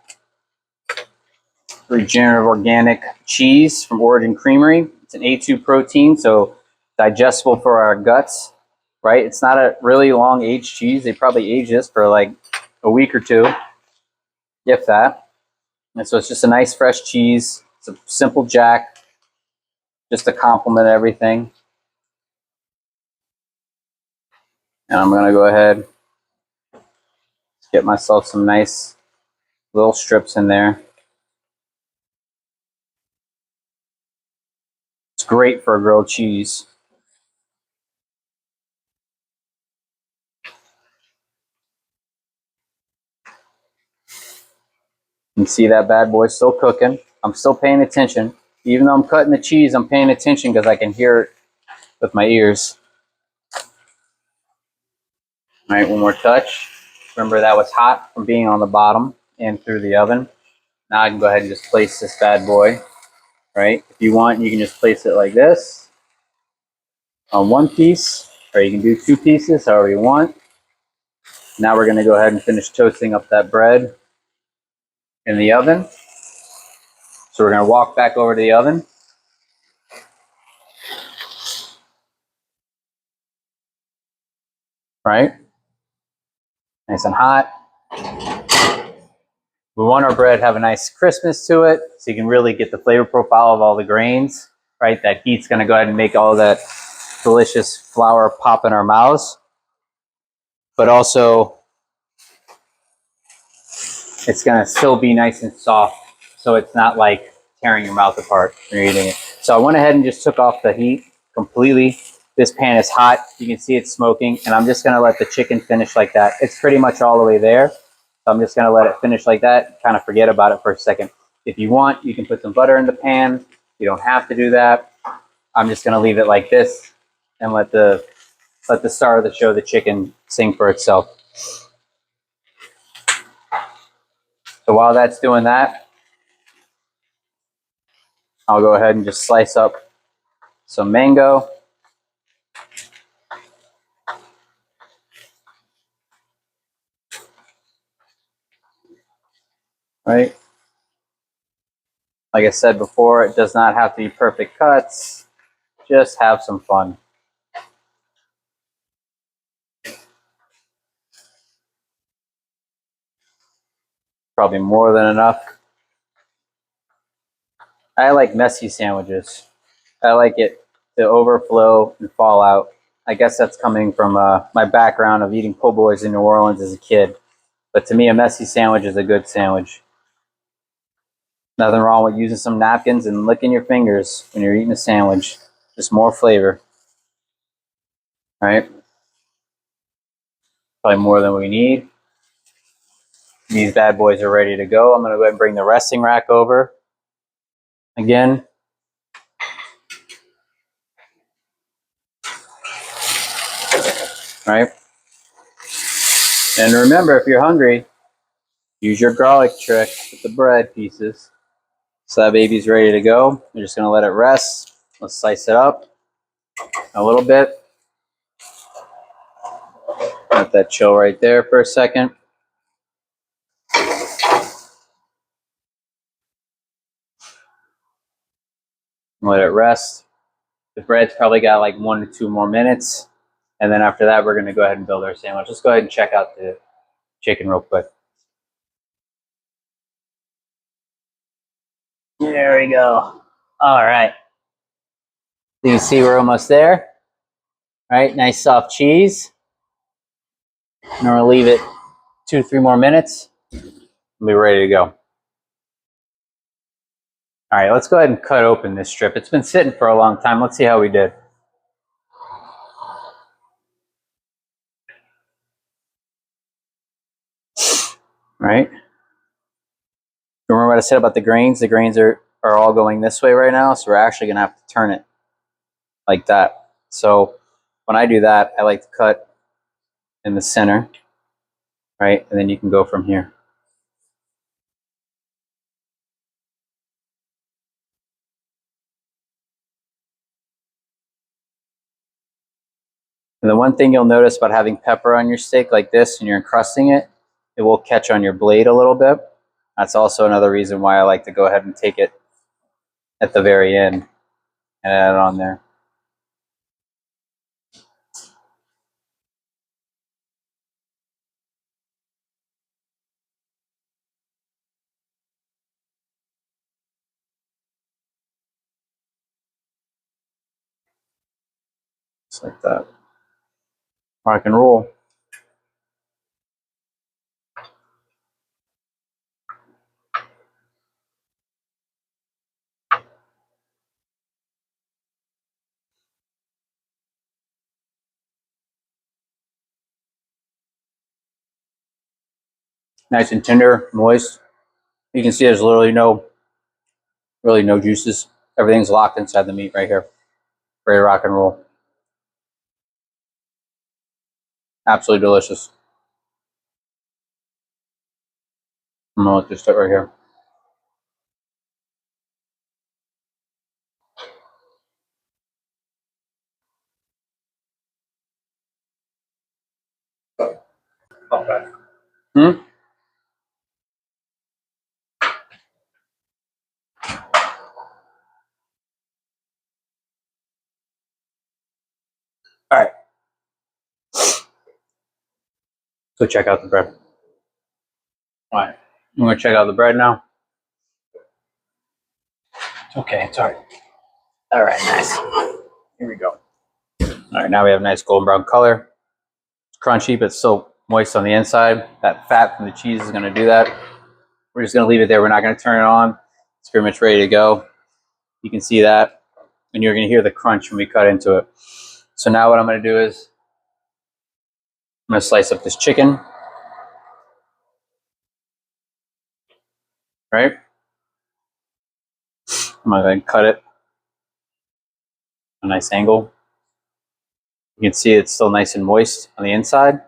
regenerative organic cheese from Origin Creamery. It's an A2 protein, so digestible for our guts, right? It's not a really long aged cheese. They probably age this for like a week or two, if that. And so it's just a nice fresh cheese. It's a simple jack, just to complement everything. And I'm gonna go ahead, get myself some nice little strips in there. It's great for a grilled cheese. You can see that bad boy still cooking. I'm still paying attention. Even though I'm cutting the cheese, I'm paying attention because I can hear it with my ears. All right, one more touch. Remember that was hot from being on the bottom and through the oven. Now I can go ahead and just place this bad boy, right? If you want, you can just place it like this on one piece, or you can do two pieces, however you want. Now we're gonna go ahead and finish toasting up that bread in the oven. So we're gonna walk back over to the oven. Right? Nice and hot. We want our bread to have a nice crispness to it, so you can really get the flavor profile of all the grains, right? That heat's gonna go ahead and make all that delicious flour pop in our mouths. But also, it's gonna still be nice and soft, so it's not like tearing your mouth apart when you're eating it. So I went ahead and just took off the heat completely. This pan is hot. You can see it's smoking, and I'm just gonna let the chicken finish like that. It's pretty much all the way there. So I'm just gonna let it finish like that, kind of forget about it for a second. If you want, you can put some butter in the pan. You don't have to do that. I'm just gonna leave it like this and let the star of the show, the chicken, sing for itself. So while that's doing that, I'll go ahead and just slice up some mango. Right? Like I said before, it does not have to be perfect cuts. Just have some fun. Probably more than enough. I like messy sandwiches. I like it to overflow and fall out. I guess that's coming from my background of eating po' boys in New Orleans as a kid. But to me, a messy sandwich is a good sandwich. Nothing wrong with using some napkins and licking your fingers when you're eating a sandwich. Just more flavor. Right? Probably more than we need. These bad boys are ready to go. I'm going to go ahead and bring the resting rack over. Again. Right? And remember, if you're hungry, use your garlic trick with the bread pieces. So that baby's ready to go. You're just going to let it rest. Let's slice it up a little bit. Let that chill right there for a second. Let it rest. The bread's probably got like 1 to 2 more minutes. And then after that, we're going to go ahead and build our sandwich. Let's go ahead and check out the chicken real quick. There we go. All right. You can see we're almost there. All right, nice soft cheese. And we'll leave it 2 to 3 more minutes. We'll be ready to go. All right, let's go ahead and cut open this strip. It's been sitting for a long time. Let's see how we did. All right. Remember what I said about the grains? The grains are all going this way right now, so we're actually going to have to turn it like that. So when I do that, I like to cut in the center, right? And then you can go from here. And the one thing you'll notice about having pepper on your steak like this and you're encrusting it, it will catch on your blade a little bit. That's also another reason why I like to go ahead and take it at the very end and add it on there. Just like that. Rock and roll. Nice and tender, moist. You can see there's literally no juices. Everything's locked inside the meat right here. Ready to rock and roll. Absolutely delicious. I'm gonna let this sit right here. Okay. All right. So check out the bread. All right. I'm gonna check out the bread now. It's okay. It's all right. All right. Nice. Here we go. All right. Now we have a nice golden brown color. It's crunchy, but still moist on the inside. That fat from the cheese is gonna do that. We're just gonna leave it there. We're not gonna turn it on. It's pretty much ready to go. You can see that, and you're gonna hear the crunch when we cut into it. So now what I'm gonna do is I'm gonna slice up this chicken. Right? I'm gonna go ahead and cut it a nice angle. You can see it's still nice and moist on the inside.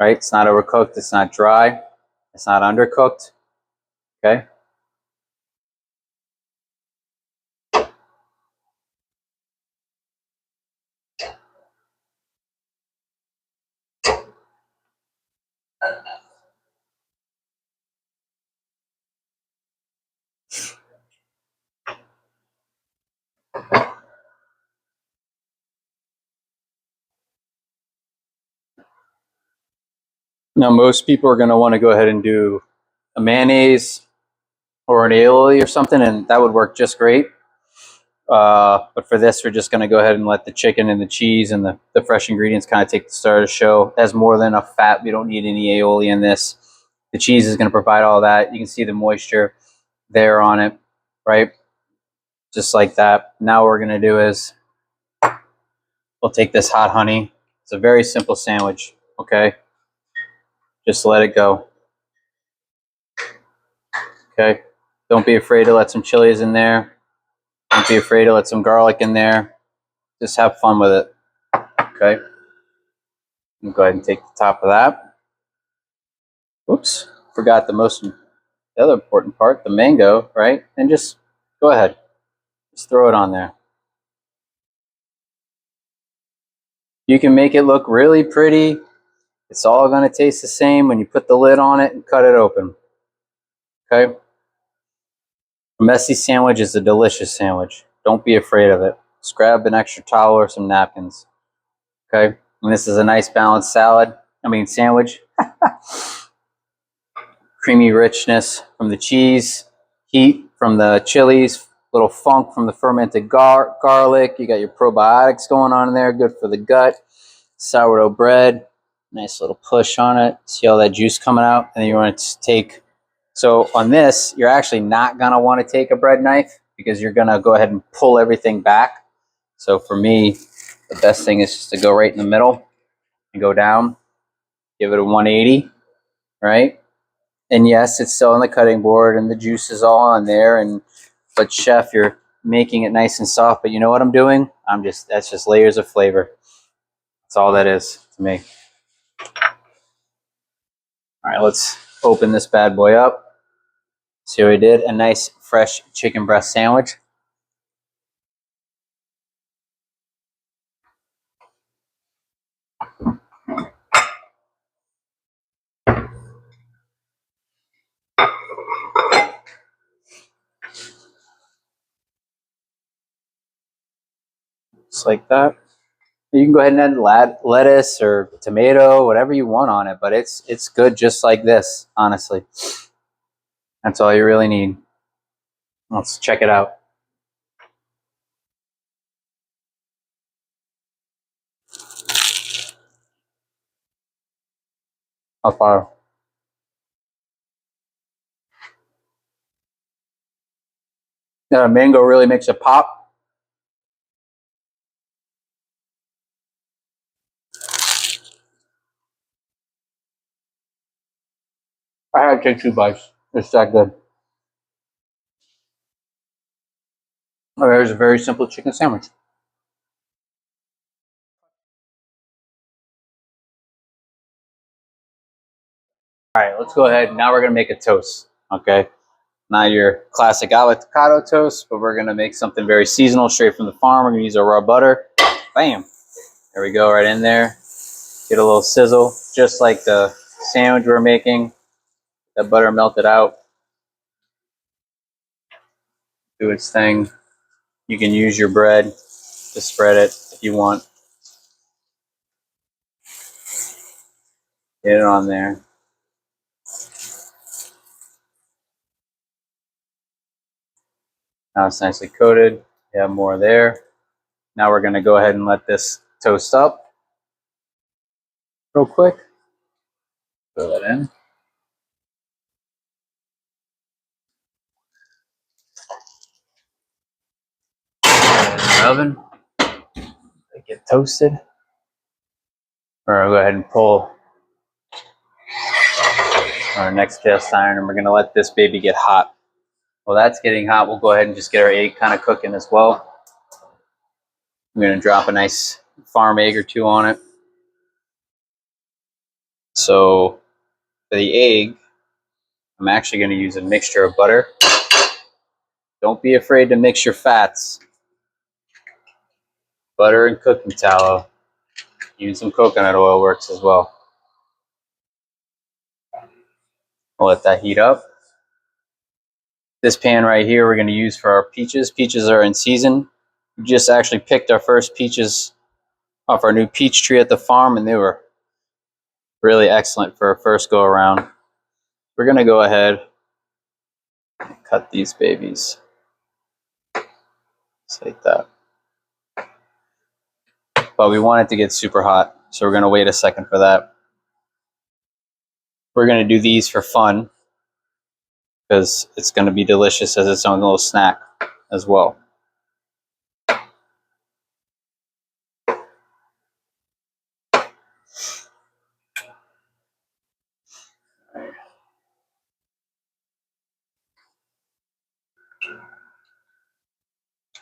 Right? It's not overcooked. It's not dry. It's not undercooked. Okay? Now, most people are going to want to go ahead and do a mayonnaise or an aioli or something, and that would work just great. But for this, we're just going to go ahead and let the chicken and the cheese and the fresh ingredients kind of take the star of the show. It has more than enough fat. We don't need any aioli in this. The cheese is going to provide all that. You can see the moisture there on it, right? Just like that. Now what we're going to do is we'll take this hot honey. It's a very simple sandwich, okay? Just let it go, okay? Don't be afraid to let some chilies in there. Don't be afraid to let some garlic in there. Just have fun with it, okay? Go ahead and take the top of that. Oops, forgot the other important part, the mango, right? And just go ahead, just throw it on there. You can make it look really pretty. It's all going to taste the same when you put the lid on it and cut it open, okay? A messy sandwich is a delicious sandwich. Don't be afraid of it. Just grab an extra towel or some napkins, okay? And this is a nice balanced sandwich. Creamy richness from the cheese, heat from the chilies, little funk from the fermented garlic. You got your probiotics going on in there, good for the gut. Sourdough bread, nice little push on it. See all that juice coming out? And then you want to take, so on this, you're actually not going to want to take a bread knife because you're going to go ahead and pull everything back. So for me, the best thing is just to go right in the middle and go down, give it a 180, right? And yes, it's still on the cutting board and the juice is all on there. But chef, you're making it nice and soft. But you know what I'm doing? That's just layers of flavor. That's all that is to me. All right, let's open this bad boy up. See what we did? A nice fresh chicken breast sandwich. Just like that. You can go ahead and add lettuce or tomato, whatever you want on it, but it's good just like this, honestly. That's all you really need. Let's check it out. How far? Yeah, mango really makes it pop. I had to take 2 bites. It's that good. Oh, there's a very simple chicken sandwich. All right, let's go ahead. Now we're gonna make a toast. Okay, not your classic avocado toast, but we're gonna make something very seasonal, straight from the farm. We're gonna use our raw butter. Bam! There we go, right in there. Get a little sizzle, just like the sandwich we're making. That butter melted out. Do its thing. You can use your bread to spread it if you want. Get it on there. Now it's nicely coated. You have more there. Now we're gonna go ahead and let this toast up real quick. Throw that in. In the oven. Get toasted. We're gonna go ahead and pull our next cast iron, and we're gonna let this baby get hot. While that's getting hot, we'll go ahead and just get our egg kind of cooking as well. I'm gonna drop a nice farm egg or two on it. So for the egg, I'm actually gonna use a mixture of butter. Don't be afraid to mix your fats. Butter and cooking tallow. Even some coconut oil works as well. We'll let that heat up. This pan right here we're going to use for our peaches. Peaches are in season. We just actually picked our first peaches off our new peach tree at the farm, and they were Really excellent for a first go around. We're going to go ahead and cut these babies just like that. But we want it to get super hot, so we're going to wait a second for that. We're going to do these for fun because it's going to be delicious as its own little snack as well.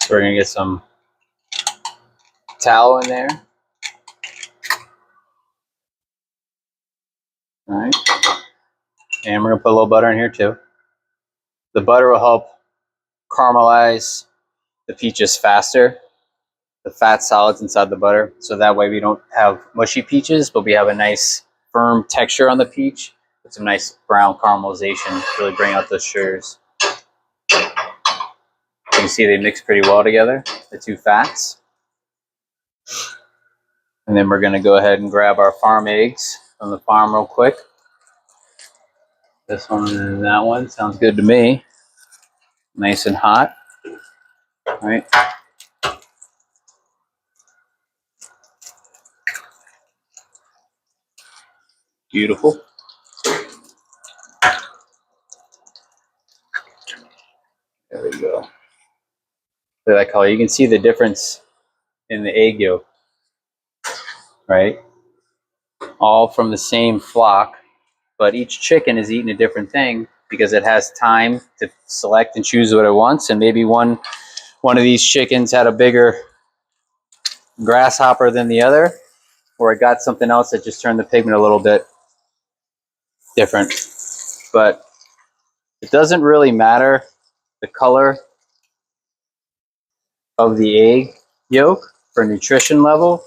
So we're going to get some tallow in there. All right. And we're going to put a little butter in here too. The butter will help caramelize the peaches faster, the fat solids inside the butter, so that way we don't have mushy peaches, but we have a nice firm texture on the peach with some nice brown caramelization, really bring out those sugars. You can see they mix pretty well together, the two fats. And then we're going to go ahead and grab our farm eggs from the farm real quick. This one and that one sounds good to me. Nice and hot. All right. Beautiful. There we go. Look at that color. You can see the difference in the egg yolk, right? All from the same flock, but each chicken is eating a different thing because it has time to select and choose what it wants. And maybe one of these chickens had a bigger grasshopper than the other, or it got something else that just turned the pigment a little bit different. But it doesn't really matter the color of the egg yolk for nutrition level,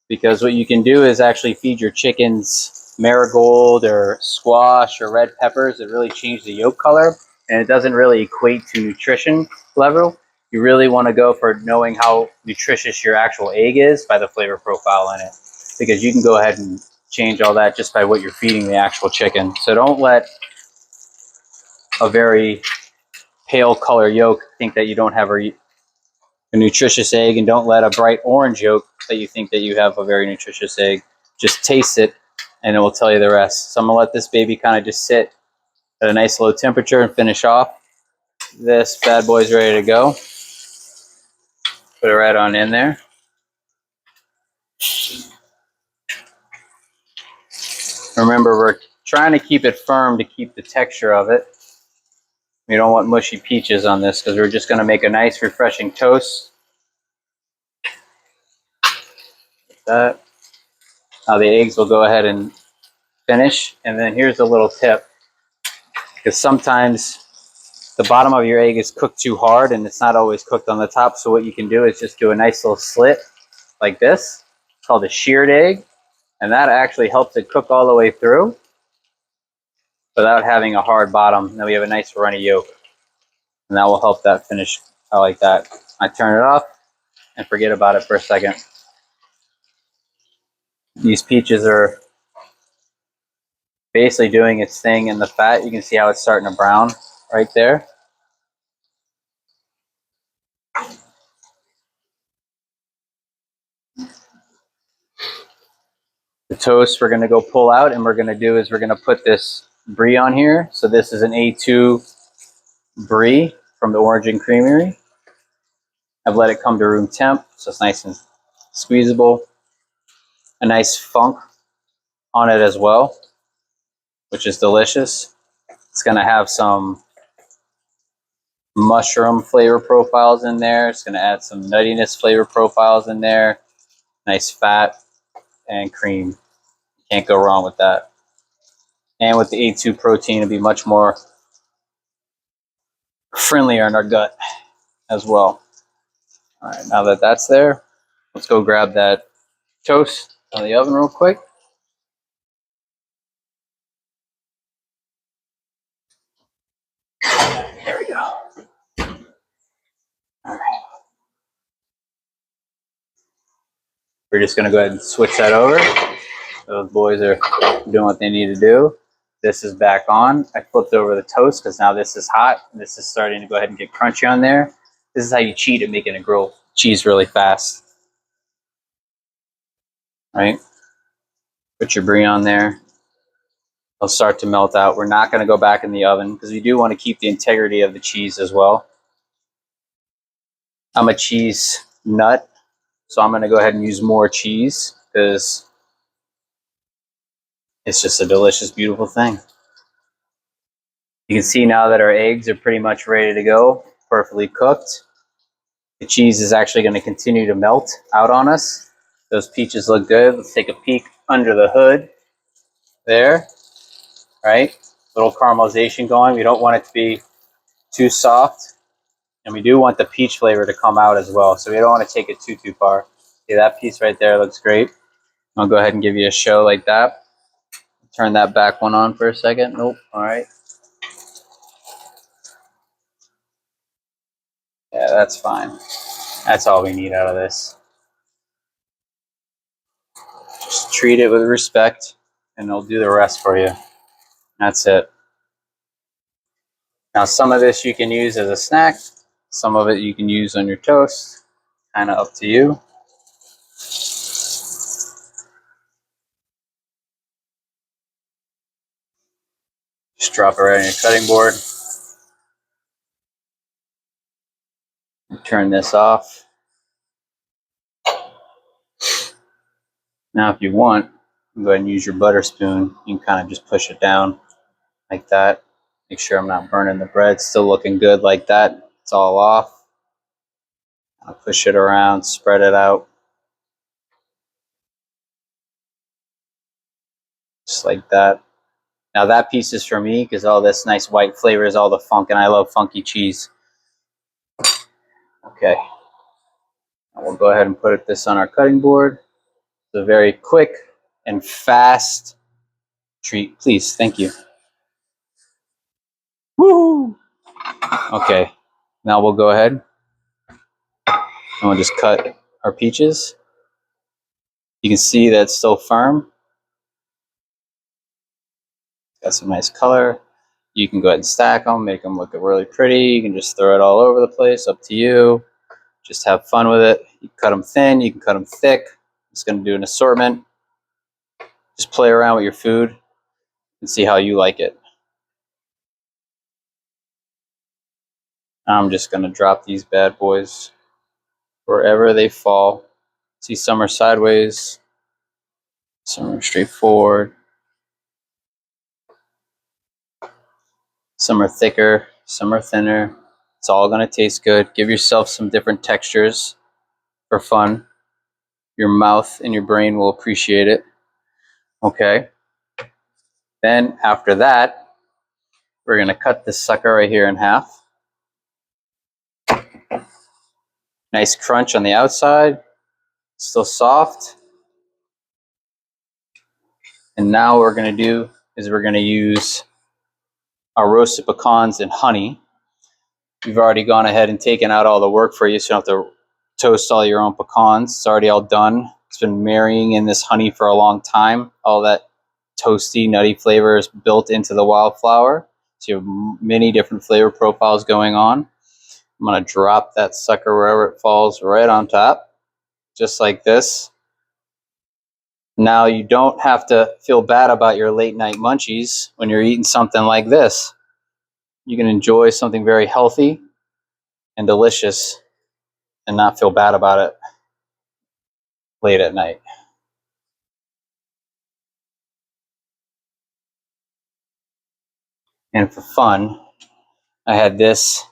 because what you can do is actually feed your chickens marigold or squash or red peppers that really change the yolk color, and it doesn't really equate to nutrition level. You really want to go for knowing how nutritious your actual egg is by the flavor profile in it, because you can go ahead and change all that just by what you're feeding the actual chicken. So don't let a very pale color yolk think that you don't have a nutritious egg, and don't let a bright orange yolk that you think that you have a very nutritious egg. Just taste it and it will tell you the rest. So I'm gonna let this baby kind of just sit at a nice low temperature and finish off. This bad boy's ready to go. Put it right on in there. Remember, we're trying to keep it firm to keep the texture of it. We don't want mushy peaches on this because we're just gonna make a nice refreshing toast. Like that. Now the eggs will go ahead and finish. And then here's a little tip, because sometimes the bottom of your egg is cooked too hard and it's not always cooked on the top. So what you can do is just do a nice little slit like this. It's called a sheared egg, and that actually helps it cook all the way through without having a hard bottom. Now we have a nice runny yolk, and that will help that finish out like that. I turn it off and forget about it for a second. These peaches are basically doing its thing in the fat. You can see how it's starting to brown right there. The toast we're going to go pull out, and we're going to do is we're going to put this brie on here. So this is an A2 brie from the Origin Creamery. I've let it come to room temp, so it's nice and squeezable. A nice funk on it as well, which is delicious. It's going to have some mushroom flavor profiles in there. It's going to add some nuttiness flavor profiles in there. Nice fat and cream. Can't go wrong with that. And with the A2 protein, it'll be much more friendlier in our gut as well. All right, now that that's there, let's go grab that toast out of the oven real quick. There we go. All right. We're just going to go ahead and switch that over. Those boys are doing what they need to do. This is back on. I flipped over the toast because now this is hot. This is starting to go ahead and get crunchy on there. This is how you cheat at making a grilled cheese really fast. Right? Put your brie on there. It'll start to melt out. We're not going to go back in the oven because we do want to keep the integrity of the cheese as well. I'm a cheese nut, so I'm going to go ahead and use more cheese because it's just a delicious, beautiful thing. You can see now that our eggs are pretty much ready to go, perfectly cooked. The cheese is actually going to continue to melt out on us. Those peaches look good. Let's take a peek under the hood there, right? Little caramelization going. We don't want it to be too soft, and we do want the peach flavor to come out as well, so we don't want to take it too far. See, that piece right there looks great. I'll go ahead and give you a show like that. Turn that back one on for a second. Nope. All right. Yeah, that's fine. That's all we need out of this. Just treat it with respect, and they'll do the rest for you. That's it. Now, some of this you can use as a snack. Some of it you can use on your toast. Kind of up to you. Just drop it right on your cutting board. Turn this off. Now, if you want, go ahead and use your butter spoon. You can kind of just push it down like that. Make sure I'm not burning the bread. Still looking good like that. It's all off. I'll push it around, spread it out. Just like that. Now that piece is for me because all this nice white flavor is all the funk, and I love funky cheese. Okay. Now we'll go ahead and put this on our cutting board. It's a very quick and fast treat. Please, thank you. Woo! Okay. Now we'll go ahead and we'll just cut our peaches. You can see that it's still firm. Got some nice color. You can go ahead and stack them, make them look really pretty. You can just throw it all over the place, up to you. Just have fun with it. You can cut them thin, you can cut them thick. It's going to do an assortment. Just play around with your food and see how you like it. I'm just going to drop these bad boys wherever they fall. See, some are sideways, some are straightforward, some are thicker, some are thinner. It's all going to taste good. Give yourself some different textures for fun. Your mouth and your brain will appreciate it. Okay. Then after that, we're going to cut this sucker right here in half. Nice crunch on the outside, still soft. And now what we're going to do is we're going to use our roasted pecans and honey. We've already gone ahead and taken out all the work for you, so you don't have to toast all your own pecans. It's already all done. It's been marrying in this honey for a long time. All that toasty, nutty flavor is built into the wildflower. So you have many different flavor profiles going on. I'm going to drop that sucker wherever it falls right on top, just like this. Now you don't have to feel bad about your late night munchies when you're eating something like this. You can enjoy something very healthy and delicious and not feel bad about it late at night. And for fun, I had this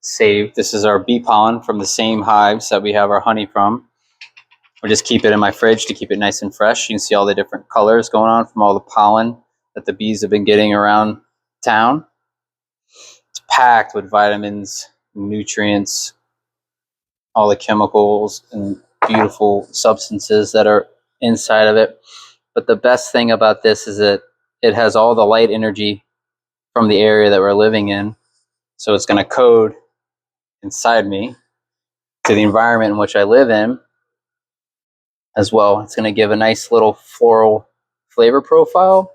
saved. This is our bee pollen from the same hives that we have our honey from. I'll just keep it in my fridge to keep it nice and fresh. You can see all the different colors going on from all the pollen that the bees have been getting around town. It's packed with vitamins, nutrients, all the chemicals and beautiful substances that are inside of it. But the best thing about this is that it has all the light energy from the area that we're living in. So it's going to code inside me to the environment in which I live in as well. It's going to give a nice little floral flavor profile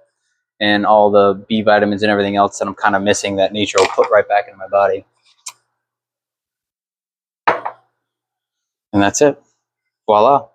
and all the B vitamins and everything else that I'm kind of missing that nature will put right back into my body. And that's it. Voila.